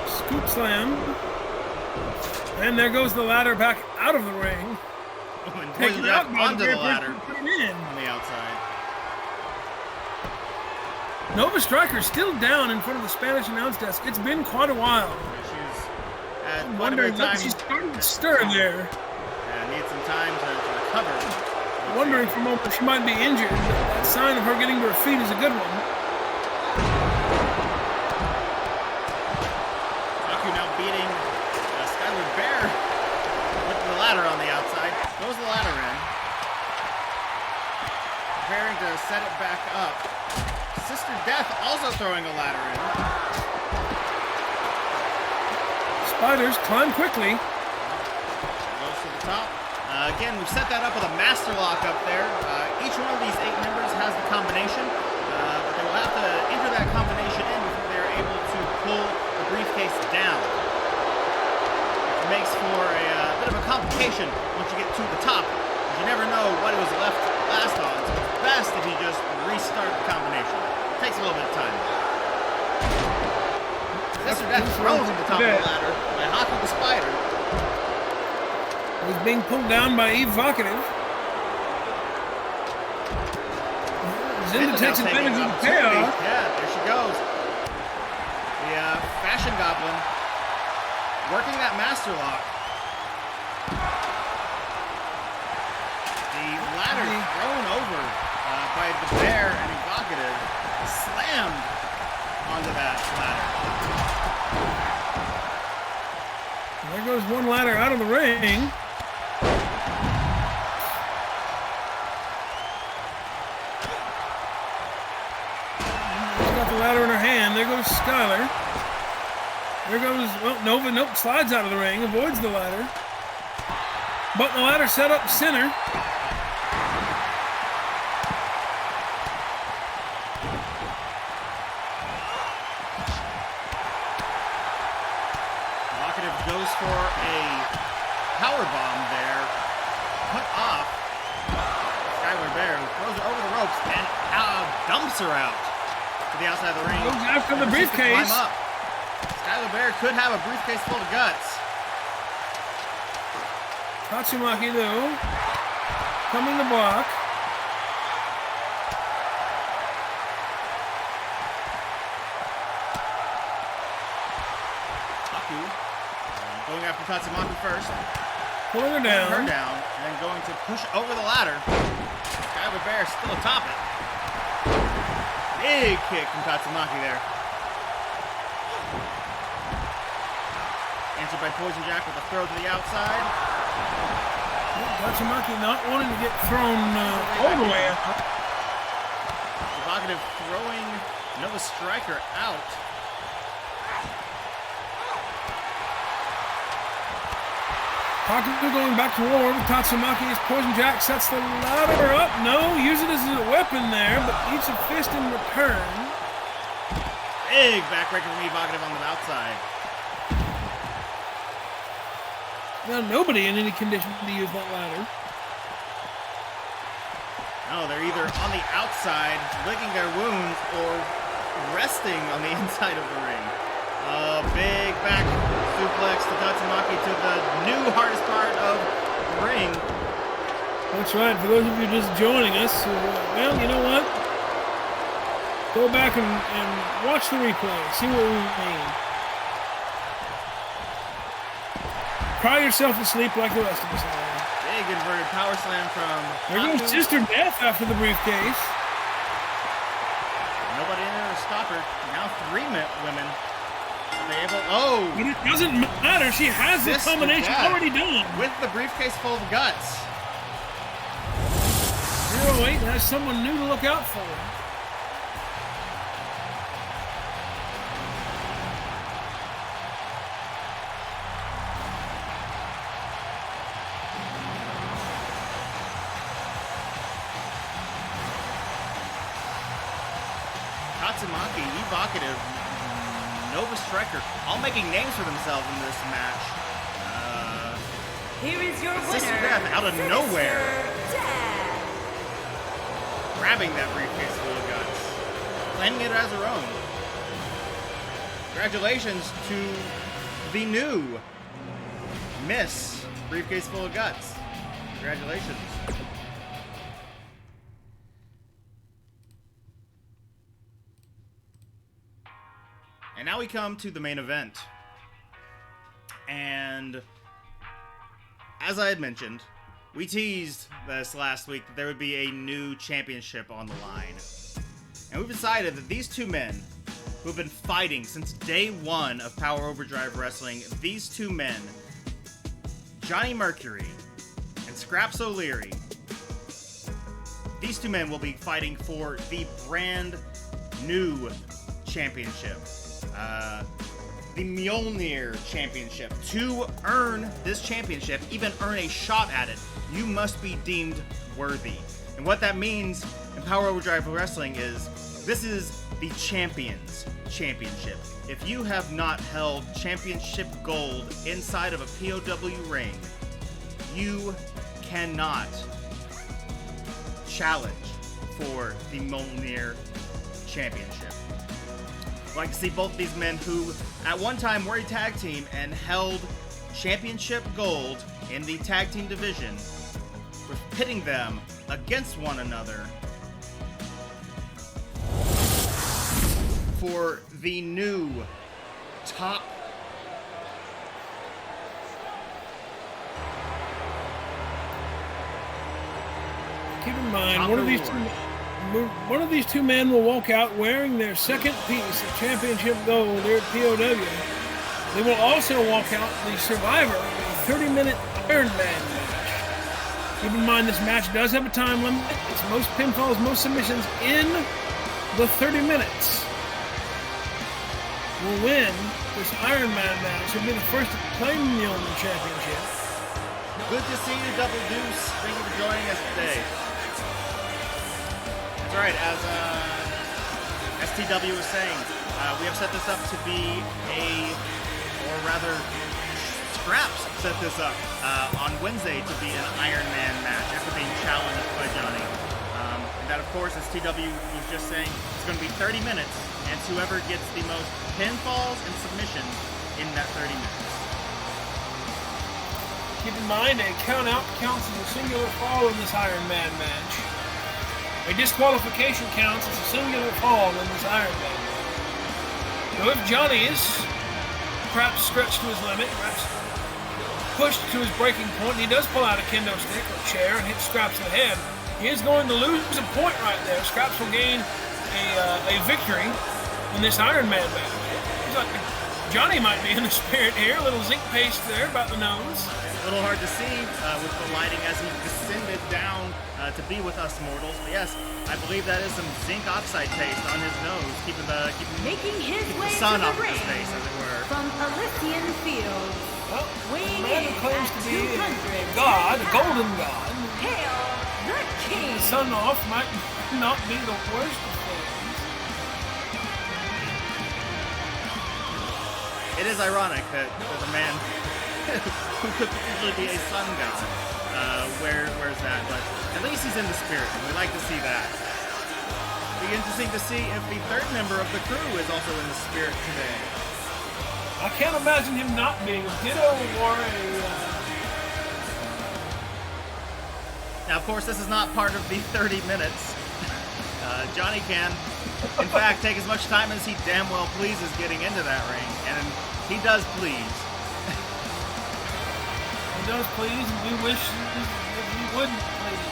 Speaker 2: Scoop slam. And there goes the ladder back out of the ring.
Speaker 1: Oh, and Poison Jack onto the ladder on the outside.
Speaker 2: Nova Stryker still down in front of the Spanish announce desk. It's been quite a while.
Speaker 1: She's had
Speaker 2: I'm
Speaker 1: quite a bit
Speaker 2: wondering
Speaker 1: of time.
Speaker 2: she's starting to stir there.
Speaker 1: And time to recover.
Speaker 2: Wondering for a moment if she might be injured. That sign of her getting to her feet is a good one.
Speaker 1: Haku now beating Skylar Bear with the ladder on the outside. Throws the ladder in. Preparing to set it back up. Sister Death also throwing a ladder in.
Speaker 2: Spiders climb quickly.
Speaker 1: Goes to the top. Again, we've set that up with a master lock up there. Each one of these 8 members has the combination, but they will have to enter that combination in before they're able to pull the briefcase down. Which makes for a bit of a complication once you get to the top, because you never know what it was left last on, so it's best if you just restart the combination. It takes a little bit of time. Sister Death throws at the top of the ladder by Haku the Spider.
Speaker 2: Was being pulled down by Vocative. Zynda takes advantage of the payoff.
Speaker 1: Yeah, there she goes. The Fashion Goblin working that master lock. The ladder thrown over by the bear and Vocative, slammed onto that ladder.
Speaker 2: There goes one ladder out of the ring. Ladder in her hand. There goes Skylar. There goes, well, Nova, nope, slides out of the ring, avoids the ladder. But the ladder set up center.
Speaker 1: Vocative goes for a power bomb there. Put off Skylar Bear, who throws her over the ropes and dumps her out to the outside of the ring.
Speaker 2: Goes after the briefcase.
Speaker 1: Skylar Bear could have a briefcase full of guts.
Speaker 2: Tatsumaki, though, coming to block.
Speaker 1: Haku going after Tatsumaki first.
Speaker 2: Pulling her down.
Speaker 1: And then going to push over the ladder. Skylar Bear still atop it. Big kick from Tatsumaki there. Answered by Poison Jack with a throw to the outside.
Speaker 2: Tatsumaki not wanting to get thrown all the way out.
Speaker 1: Vocative throwing Nova Stryker out.
Speaker 2: Haku going back to war with Tatsumaki as Poison Jack sets the ladder up. No, use it as a weapon there, but eats a fist in return.
Speaker 1: Big backbreaker from Vocative on the outside.
Speaker 2: Now nobody in any condition to use that ladder.
Speaker 1: No, they're either on the outside, licking their wounds, or resting on the inside of the ring. Big back suplex to Tatsumaki to the new hardest part of the ring.
Speaker 2: That's right. For those of you just joining us, well, you know what? Go back and watch the replay. See what we mean. Cry yourself to sleep like the rest of us are.
Speaker 1: Big inverted power slam from
Speaker 2: There goes Sister Death after the briefcase.
Speaker 1: Nobody in there to stop her. Now 3 women. Are they able? Oh!
Speaker 2: But it doesn't matter. She has the combination already done.
Speaker 1: With the briefcase full of guts.
Speaker 2: 08 has someone new to look out for.
Speaker 1: Tatsumaki, Vocative, Nova Stryker, all making names for themselves in this match.
Speaker 3: Here is your winner,
Speaker 1: Sister Death out of
Speaker 3: Sister
Speaker 1: nowhere.
Speaker 3: Death.
Speaker 1: Grabbing that briefcase full of guts. Claiming it as her own. Congratulations to the new Miss Briefcase Full of Guts. Congratulations. And now we come to the main event. And as I had mentioned, We teased this last week that there would be a new championship on the line. And we've decided that these two men who have been fighting since day one of Power Overdrive Wrestling, these two men, Johnny Mercury and Scraps O'Leary, these two men will be fighting for the brand new championship. The Mjolnir Championship. To earn this championship, even earn a shot at it, you must be deemed worthy. And what that means in Power Overdrive Wrestling is this is the Champions Championship. If you have not held championship gold inside of a POW ring, you cannot challenge for the Mjolnir Championship. I'd like to see both these men who at one time were a tag team and held championship gold in the tag team division. We're pitting them against one another for the new top.
Speaker 2: Keep in mind, one of these two men will walk out wearing their second piece of championship gold there at POW. They will also walk out the survivor of a 30-minute Iron Man match. Keep in mind, this match does have a time limit. It's most pinfalls, most submissions in the 30 minutes. Will win this Iron Man match. He'll be the first to claim the Mjolnir Championship.
Speaker 1: Good to see you, Double Deuce. Thank you for joining us today. That's right, as STW was saying, we have set this up to be or rather, Scraps set this up on Wednesday to be an Iron Man match after being challenged by Johnny. And that, of course, as TW was just saying, it's going to be 30 minutes, and it's whoever gets the most pinfalls and submissions in that 30 minutes.
Speaker 2: Keep in mind, a count-out counts as a singular fall in this Iron Man match. A disqualification counts as a singular fall in this Iron Man match. Now, if Johnny is perhaps stretched to his limit, perhaps pushed to his breaking point, and he does pull out a kendo stick or chair and hit Scraps in the head, he is going to lose a point right there. Scraps will gain a victory in this Iron Man match. He's like, Johnny might be in the spirit here. A little zinc paste there about the nose.
Speaker 1: A little hard to see with the lighting as he descended down to be with us mortals. But yes, I believe that is some zinc oxide paste on his nose, keeping
Speaker 3: Making his way
Speaker 1: the sun
Speaker 3: to
Speaker 1: off
Speaker 3: the
Speaker 1: his
Speaker 3: ring
Speaker 1: face, as it were.
Speaker 3: from Elysian Fields,
Speaker 2: Well,
Speaker 3: weighing
Speaker 2: the man
Speaker 3: in
Speaker 2: who claims
Speaker 3: at
Speaker 2: to be a
Speaker 3: 200
Speaker 2: god, a golden god.
Speaker 3: Hail the King!
Speaker 2: The sun off might not be the worst of things.
Speaker 1: It is ironic that there's a man who could potentially be a sun god wears that, but at least he's in the spirit, and we like to see that. It'll be interesting to see if the third member of the crew is also in the spirit today.
Speaker 2: I can't imagine him not being a Ditto or a...
Speaker 1: Now, of course, this is not part of the 30 minutes. Johnny can, in fact, take as much time as he damn well pleases getting into that ring, and he does please.
Speaker 2: He does please, and we wish that he wouldn't please.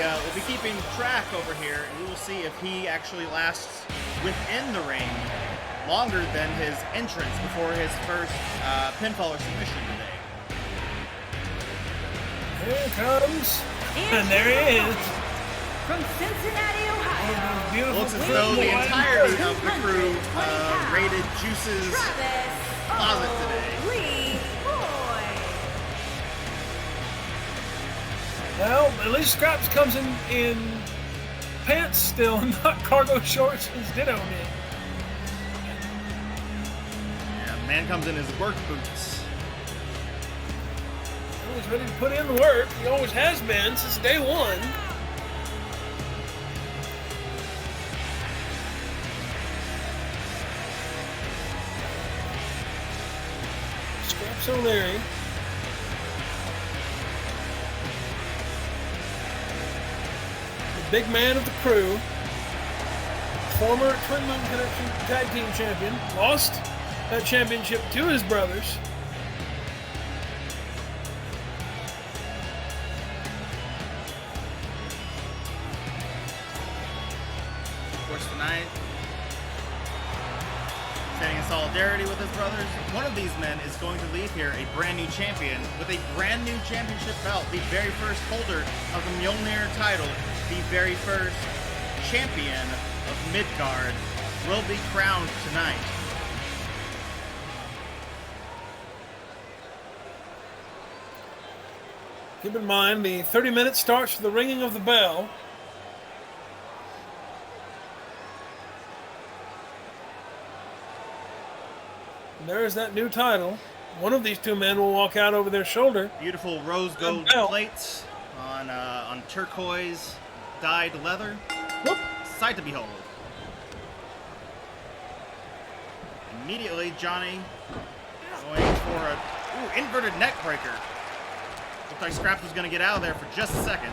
Speaker 1: We'll be keeping track over here, and we will see if he actually lasts within the ring longer than his entrance before his first pinfall or submission today.
Speaker 2: Here it comes, and there he is.
Speaker 3: From Cincinnati, Ohio.
Speaker 2: Beautiful.
Speaker 1: Looks as though the entirety of the crew raided Juice's closet today.
Speaker 2: Well, at least Scraps comes in pants still, not cargo shorts as Ditto did.
Speaker 1: Yeah, man comes in his work boots.
Speaker 2: He's ready to put in the work. He always has been since day one. Scraps O'Leary. The big man of the crew. Former Twin Moon Connection Tag Team Champion. Lost that championship to his brothers.
Speaker 1: Of course, tonight, standing in solidarity with his brothers, one of these men is going to leave here a brand new champion with a brand new championship belt, the very first holder of the Mjolnir title, the very first champion of Midgard, will be crowned tonight.
Speaker 2: Keep in mind, the 30 minutes starts with the ringing of the bell. And there's that new title. One of these two men will walk out over their shoulder.
Speaker 1: Beautiful rose gold plates on turquoise dyed leather.
Speaker 2: Whoop.
Speaker 1: Sight to behold. Immediately, Johnny going for a inverted neck breaker. Looked like Scraps was going to get out of there for just a second.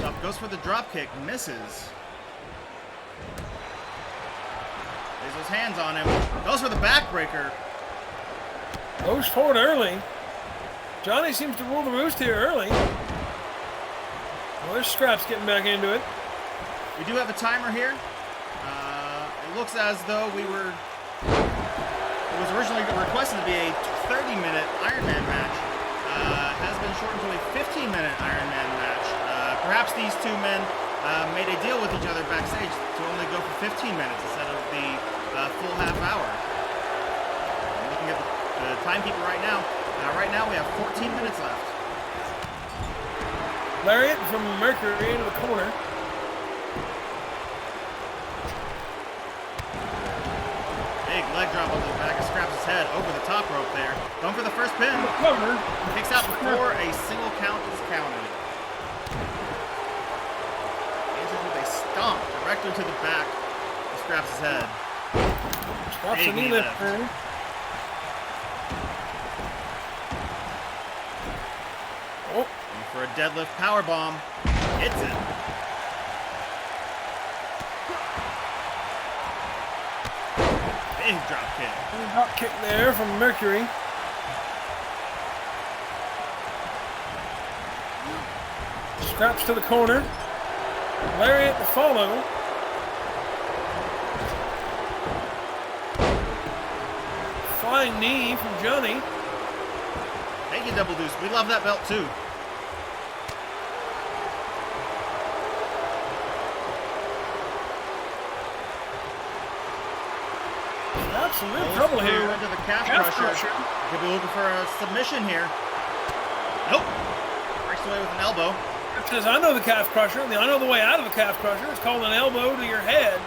Speaker 1: Up goes for the drop kick, misses. Lays those hands on him. Goes for the backbreaker.
Speaker 2: Goes forward early. Johnny seems to rule the roost here early. Well, there's Scraps getting back into it.
Speaker 1: We do have a timer here. It looks as though it was originally requested to be a 30-minute Iron Man match. Has been shortened to a 15-minute Iron Man match. Perhaps these two men made a deal with each other backstage to only go for 15 minutes instead of the full half hour. I'm looking at the timekeeper right now. Right now we have 14 minutes left.
Speaker 2: Lariat from Mercury into the corner.
Speaker 1: Big leg drop onto the back of Scraps' head over the top rope there. Going for the first pin. Kicks out before a single count is counted. Answers with a stomp directly to the back of Scraps' head.
Speaker 2: Scraps a knee lift.
Speaker 1: For a deadlift powerbomb. Hits it. Big drop kick.
Speaker 2: Drop kick there from Mercury. Scraps to the corner. Lariat to follow. Flying knee from Johnny.
Speaker 1: Thank you, Double Deuce. We love that belt too.
Speaker 2: Some real trouble here.
Speaker 1: Into the calf crusher. Could be looking for a submission here. Nope. Breaks away with an elbow.
Speaker 2: Says, I know the calf crusher. I know the way out of the calf crusher. It's called an elbow to your head.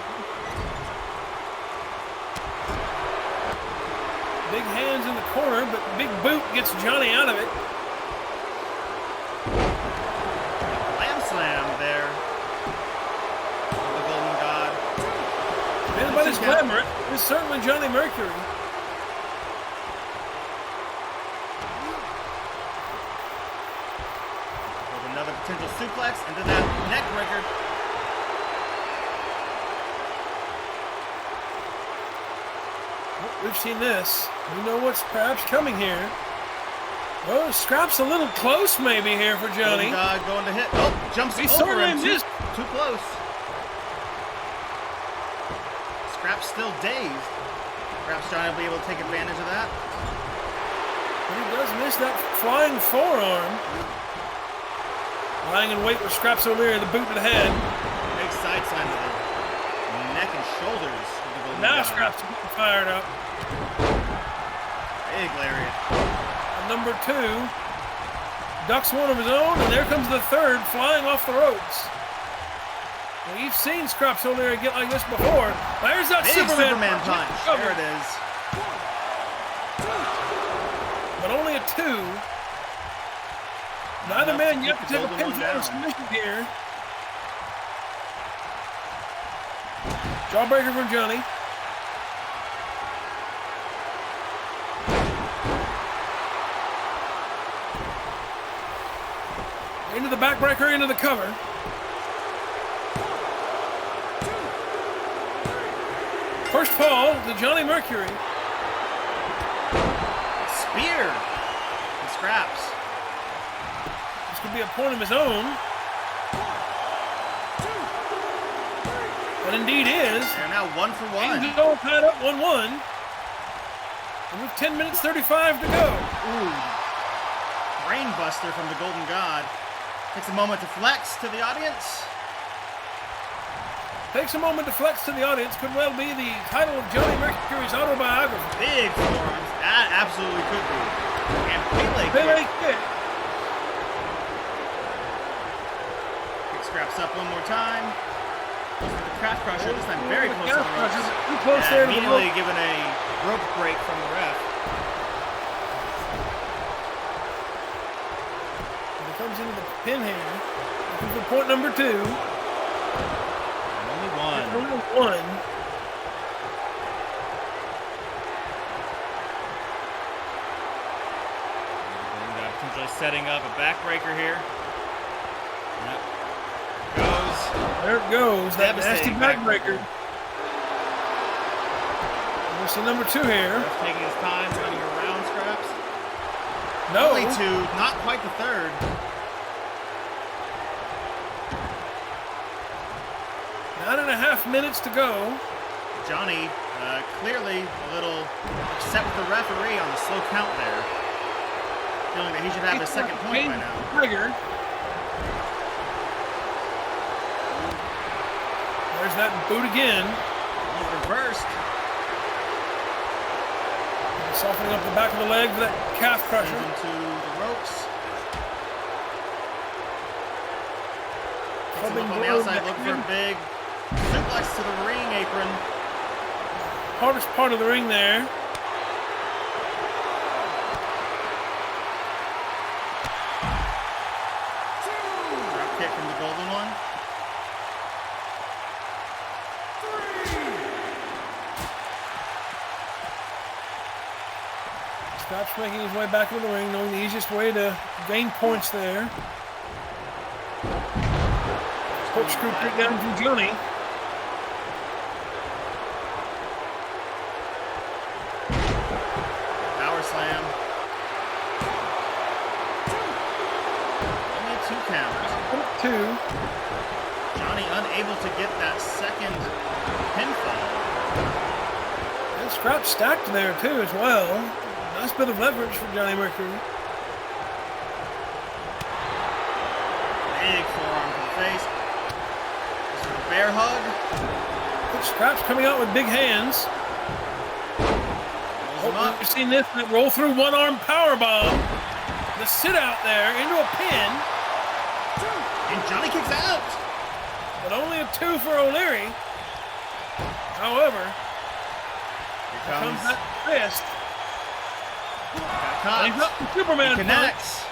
Speaker 2: Big hands in the corner, but big boot gets Johnny out of it.
Speaker 1: Lamb slam there. The Golden God.
Speaker 2: Anybody's glamour. It's certainly Johnny Mercury.
Speaker 1: With another potential suplex into that neck breaker.
Speaker 2: Well, we've seen this. We know what's perhaps coming here. Oh, Scraps a little close maybe here for Johnny.
Speaker 1: Going to hit. Oh, jumps over him. Too close. Scraps still dazed. Perhaps Johnny will be able to take advantage of that.
Speaker 2: But he does miss that flying forearm. Lying in wait with Scraps O'Leary, the boot to the head.
Speaker 1: Big side slam to the neck and shoulders.
Speaker 2: Now Scraps is getting fired up.
Speaker 1: Big lariat.
Speaker 2: And number two ducks one of his own, and there comes the third flying off the ropes. Well, you've seen Scraps O'Leary get like this before. There's that
Speaker 1: big Superman punch. There it is.
Speaker 2: But only a two. Neither man yet to take a pinfall submission here. Jawbreaker from Johnny. Into the backbreaker, into the cover. First fall to Johnny Mercury.
Speaker 1: Spear. He scraps.
Speaker 2: This could be a point of his own. That indeed is.
Speaker 1: They're now 1 for 1.
Speaker 2: He's all tied up 1-1. And with 10 minutes 35 to go.
Speaker 1: Ooh. Brainbuster from the Golden God. Takes a moment to flex to the audience.
Speaker 2: Takes a moment to flex to the audience. Could well be the title of Johnny Mercury's autobiography.
Speaker 1: Big forearms. That absolutely could be. And Pele
Speaker 2: kick.
Speaker 1: Kick scraps up one more time. Goes for the Calf Crusher. This time very close to the ropes.
Speaker 2: Too close there to the
Speaker 1: immediately
Speaker 2: rope.
Speaker 1: given a rope break from the ref.
Speaker 2: He comes into the pin here. Looking for point number 2.
Speaker 1: Only one.
Speaker 2: Only one.
Speaker 1: Potentially setting up a backbreaker here. Yep. Goes.
Speaker 2: There it goes. That nasty
Speaker 1: Devastating
Speaker 2: backbreaker. We'll see number 2 here.
Speaker 1: Ref taking his time, running around scraps.
Speaker 2: No.
Speaker 1: Only 2, not quite the third.
Speaker 2: Nine and a half minutes to go.
Speaker 1: Johnny clearly a little upset with the referee on the slow count there. Feeling that he should have his second point by now.
Speaker 2: Trigger. There's that boot again.
Speaker 1: Almost reversed.
Speaker 2: Softening up the back of the leg for that calf crusher.
Speaker 1: Into the ropes. Takes him up on the outside, looking for a big suplex to the ring apron.
Speaker 2: Hardest part of the ring there.
Speaker 1: Drop kick from the golden one.
Speaker 2: Scraps making his way back into the ring, knowing the easiest way to gain points there. Corkscrew kick down from Johnny.
Speaker 1: Power slam. Only a 2 count.
Speaker 2: 2.
Speaker 1: Johnny unable to get that second pinfall.
Speaker 2: And Scraps stacked there too as well. Nice bit of leverage for Johnny Mercury.
Speaker 1: Big forearm to the face. Sort of bear hug.
Speaker 2: Good Scraps coming out with big hands.
Speaker 1: Rolls him up.
Speaker 2: You've seen this roll through one arm power bomb. The sit out there into a pin.
Speaker 1: And Johnny kicks out.
Speaker 2: But only a 2 for O'Leary. However,
Speaker 1: Here
Speaker 2: comes that fist.
Speaker 1: Got
Speaker 2: And he's up
Speaker 1: caught.
Speaker 2: the Superman punch.
Speaker 1: Connects.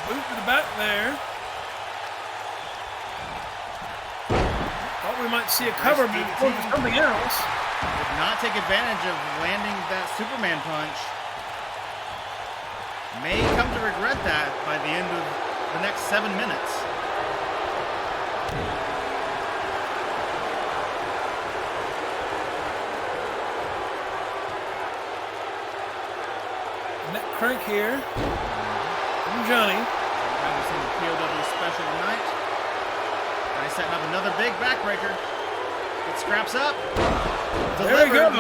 Speaker 2: Boot to the back there. Thought we might see a cover
Speaker 1: Nice
Speaker 2: before
Speaker 1: DDT.
Speaker 2: for something else.
Speaker 1: Did not take advantage of landing that Superman punch. May come to regret that by the end of the next 7 minutes.
Speaker 2: Neck crank here from Johnny.
Speaker 1: Sometimes we've seen the POW special tonight. Johnny setting up another big backbreaker. It scraps up.
Speaker 2: There we go.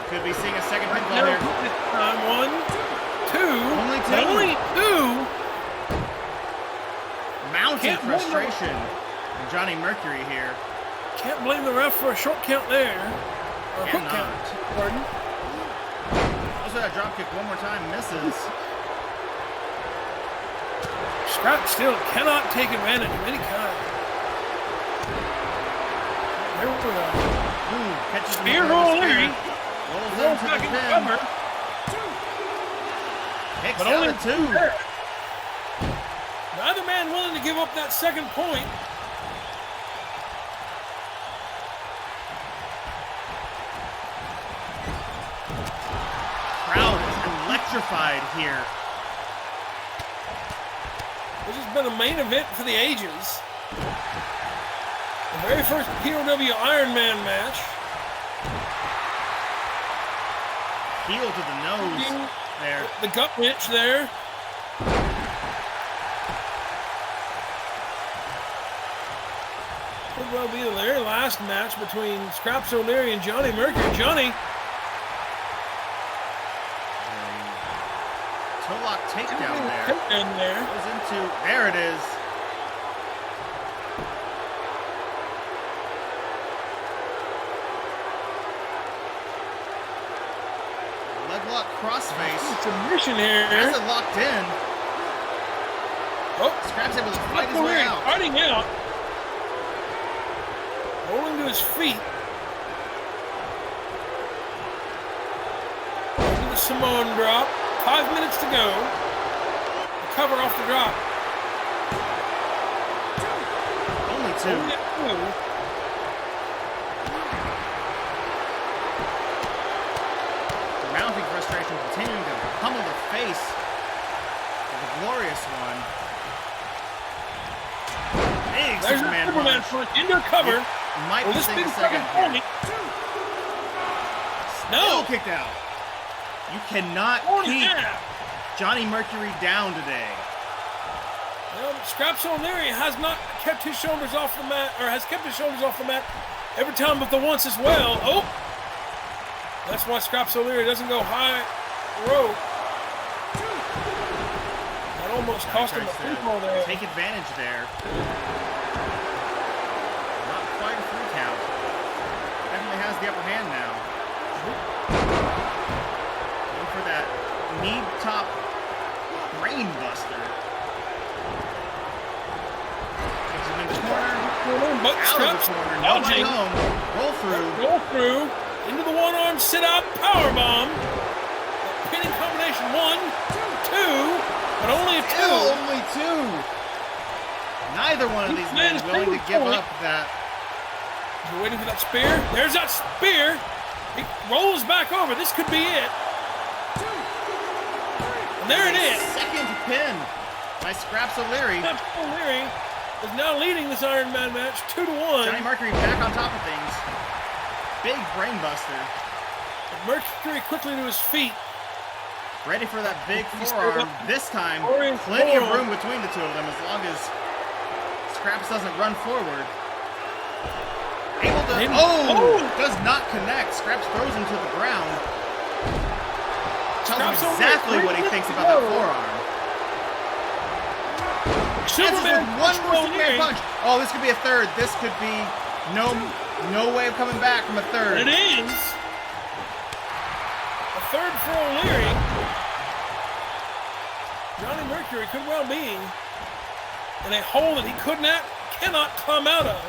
Speaker 1: Could be seeing a second pinfall here.
Speaker 2: This time, 1, 2.
Speaker 1: Only 2.
Speaker 2: Only 2.
Speaker 1: Mounting
Speaker 2: Can't blame
Speaker 1: frustration from Johnny Mercury here.
Speaker 2: Can't blame the ref for a short count there. Or a quick
Speaker 1: Cannot.
Speaker 2: count. Pardon.
Speaker 1: Also that drop kick one more time, misses.
Speaker 2: Scrap still cannot take advantage of any kind. There we go.
Speaker 1: Ooh, catches him
Speaker 2: Spear
Speaker 1: with the
Speaker 2: roll
Speaker 1: spear.
Speaker 2: Leary.
Speaker 1: Rolls
Speaker 2: Rolls
Speaker 1: into
Speaker 2: back
Speaker 1: the
Speaker 2: in the
Speaker 1: pin.
Speaker 2: cover.
Speaker 1: Kicks
Speaker 2: But
Speaker 1: out
Speaker 2: only
Speaker 1: at 2.
Speaker 2: there. Neither man willing to give up that second point.
Speaker 1: Crowd is electrified here.
Speaker 2: This has been a main event for the ages. The very first POW Iron Man match.
Speaker 1: Heel to the nose there.
Speaker 2: The gut wrench there. Could well be the very last match between Scraps O'Leary and Johnny Mercury. Johnny.
Speaker 1: Toe lock takedown there.
Speaker 2: Takedown there.
Speaker 1: Goes into, there it is. Leg lock crossface.
Speaker 2: Submission here.
Speaker 1: Has it locked in.
Speaker 2: Oh,
Speaker 1: Scraps able to fight his way out.
Speaker 2: Fighting out. Rolling to his feet. Into the Samoan drop. 5 minutes to go. Cover off the drop.
Speaker 1: Only two. The mounting frustration continuing to pummel the face of the glorious one. Big
Speaker 2: There's
Speaker 1: Superman
Speaker 2: punch. Into cover.
Speaker 1: Might
Speaker 2: Will
Speaker 1: be
Speaker 2: this be
Speaker 1: taking
Speaker 2: the
Speaker 1: a second
Speaker 2: second
Speaker 1: here.
Speaker 2: point?
Speaker 1: Still
Speaker 2: No.
Speaker 1: kicked out. You cannot keep Johnny Mercury down today.
Speaker 2: Well, Scraps O'Leary has not kept his shoulders off the mat, or has kept his shoulders off the mat every time but the once as well. Oh! That's why Scraps O'Leary doesn't go high rope. That almost cost him a free fall there.
Speaker 1: Take advantage there. Not quite a 3 count. Definitely has the upper hand now. Going for that knee top brain buster. Takes him in the corner.
Speaker 2: But
Speaker 1: Out of the corner. Nobody home. Roll through.
Speaker 2: Roll through. Into the one-arm sit-out powerbomb. Pinning combination. 1, 2, but only a 2.
Speaker 1: Still only 2. Neither one of these men is willing to give up that.
Speaker 2: We're waiting for that spear. There's that spear. He rolls back over. This could be it. And there it is.
Speaker 1: Second pin by Scraps O'Leary.
Speaker 2: Scraps O'Leary is now leading this Iron Man match 2-1.
Speaker 1: Johnny Mercury back on top of things. Big brain buster.
Speaker 2: Mercury quickly to his feet.
Speaker 1: Ready for that big forearm. This time, plenty of room between the two of them as long as Scraps doesn't run forward. Able to, does not connect. Scraps throws him to the ground. Tells him exactly what he thinks about that forearm.
Speaker 2: Superman
Speaker 1: one more Superman punch. Oh, this could be a third. This could be no way of coming back from a third.
Speaker 2: It is. A third for O'Leary. Johnny Mercury could well be in a hole that he cannot climb out of.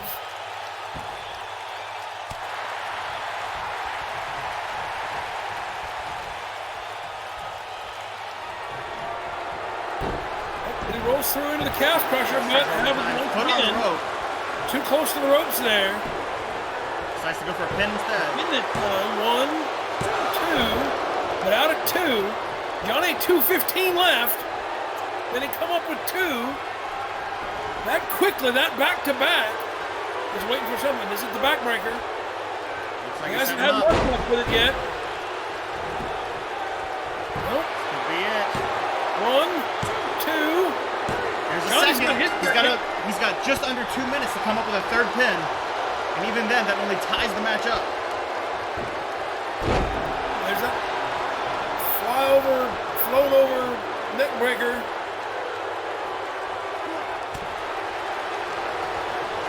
Speaker 2: He rolls through into the calf crusher, but
Speaker 1: Put on the rope.
Speaker 2: Too close to the ropes there.
Speaker 1: Decides to go for a pin instead.
Speaker 2: In that time, 1, 2, but out at 2. Johnny 2:15 left. Then he come up with 2. That quickly, that back-to-back. He's waiting for something. Is it the backbreaker?
Speaker 1: Looks like
Speaker 2: He hasn't had much luck with it yet. Nope.
Speaker 1: Could be it.
Speaker 2: 1, 2.
Speaker 1: There's a
Speaker 2: Johnny's
Speaker 1: second. He's got just under 2 minutes to come up with a third pin. And even then, that only ties the match up.
Speaker 2: There's that float over neck breaker.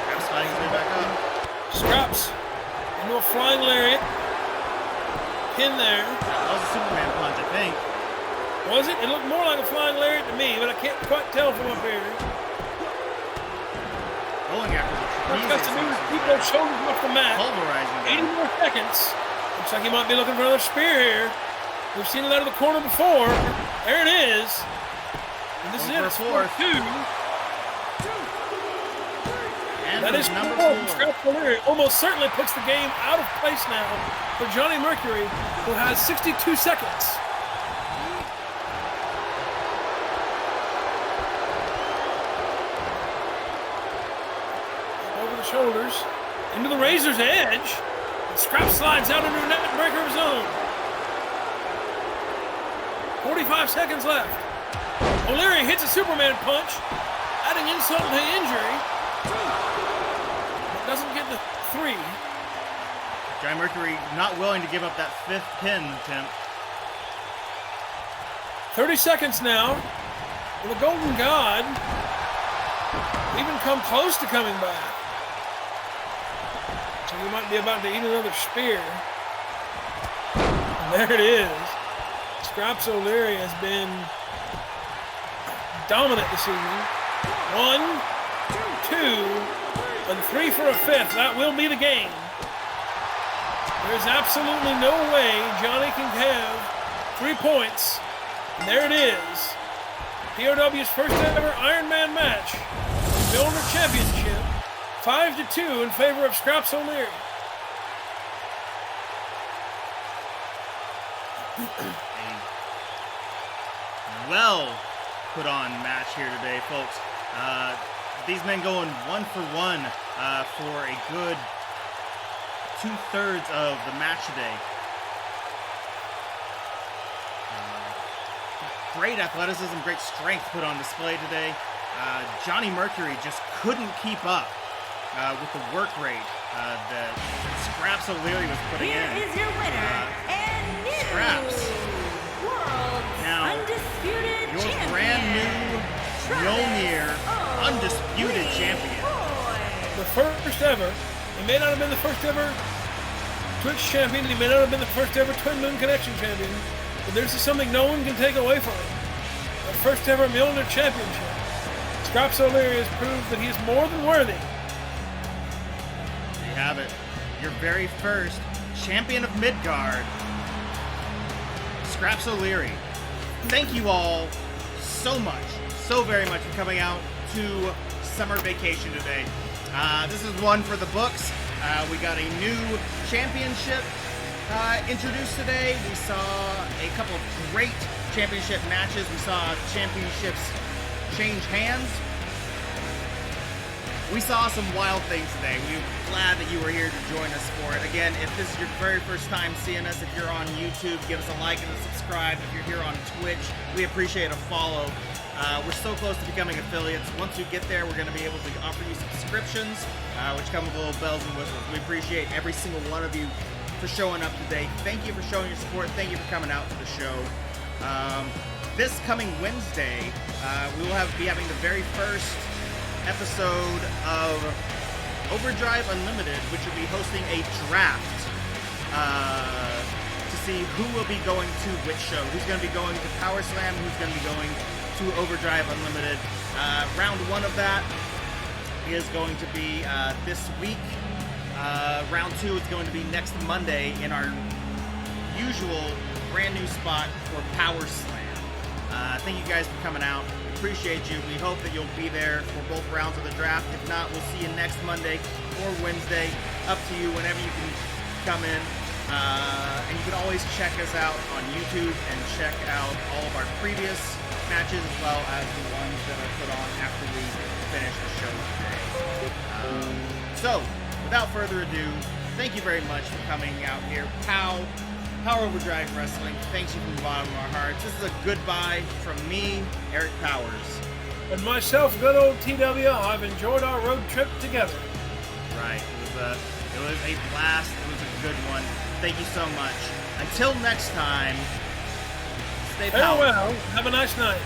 Speaker 1: Scraps fighting his way back up.
Speaker 2: Scraps into a flying lariat. Pin there.
Speaker 1: That was a Superman punch, I think.
Speaker 2: Was it? It looked more like a flying lariat to me, but I can't quite tell from up here.
Speaker 1: Rolling after the
Speaker 2: He's got to do is keep those shoulders off the mat.
Speaker 1: Pulverizing
Speaker 2: 80 more seconds. Looks like he might be looking for another spear here. We've seen it out of the corner before. There it is. And this is it. It's 4-2. That is
Speaker 1: number 4.
Speaker 2: Scrap O'Leary almost certainly puts the game out of place now for Johnny Mercury, who has 62 seconds. Over the shoulders, into the razor's edge. Scrap slides out into a net breaker of his own. 45 seconds left. O'Leary hits a Superman punch, adding insult to injury. But doesn't get the 3.
Speaker 1: Johnny Mercury not willing to give up that 5th pin attempt.
Speaker 2: 30 seconds now. Will the Golden God even come close to coming back? So he might be about to eat another spear. And there it is. Scraps O'Leary has been dominant this evening. 1, 2, and 3 for a 5th. That will be the game. There's absolutely no way Johnny can have 3 points. And there it is. POW's first ever Iron Man match. Mjolnir Championship. 5-2 in favor of Scraps O'Leary.
Speaker 1: Well put on match here today, folks. These men going 1 for 1 for a good 2/3 of the match today. Great athleticism, great strength put on display today. Johnny Mercury just couldn't keep up with the work rate that Scraps O'Leary was putting in.
Speaker 3: Here is your winner and new
Speaker 1: Scraps.
Speaker 3: World
Speaker 1: Now,
Speaker 3: Undisputed
Speaker 1: your
Speaker 3: Champion,
Speaker 1: brand new Mjolnir Undisputed Champion.
Speaker 2: The first ever. He may not have been the first ever Twitch champion. He may not have been the first ever Twin Moon Connection champion. But this is something no one can take away from him. The first ever Mjolnir Championship. Scraps O'Leary has proved that he is more than worthy.
Speaker 1: There you have it. Your very first champion of Midgard, Scraps O'Leary. Thank you all so much, so very much for coming out to summer vacation today. This is one for the books. We got a new championship introduced today. We saw a couple of great championship matches. We saw championships change hands. We saw some wild things today. We're glad that you were here to join us for it. Again, if this is your very first time seeing us, if you're on YouTube, give us a like and a subscribe. If you're here on Twitch, we appreciate a follow. We're so close to becoming affiliates. Once we get there, we're going to be able to offer you subscriptions, which come with little bells and whistles. We appreciate every single one of you for showing up today. Thank you for showing your support. Thank you for coming out to the show. This coming Wednesday, we will be having the very first episode of Overdrive Unlimited, which will be hosting a draft to see who will be going to which show. Who's going to be going to Power Slam, who's going to be going to Overdrive Unlimited. Round 1 of that is going to be this week. Round 2 is going to be next Monday in our usual brand new spot for Power Slam. Thank you guys for coming out. Appreciate you. We hope that you'll be there for both rounds of the draft. If not, we'll see you next Monday or Wednesday. Up to you whenever you can come in. And you can always check us out on YouTube and check out all of our previous matches as well as the ones that are put on after we finish the show today. So, without further ado, thank you very much for coming out here. Power Overdrive Wrestling, thanks you from the bottom of our hearts. This is a goodbye from me, Eric Powers.
Speaker 2: And myself, good old TW. I've enjoyed our road trip together.
Speaker 1: Right, it was a blast. It was a good one. Thank you so much. Until next time, stay powerful.
Speaker 2: Farewell. Have a nice night.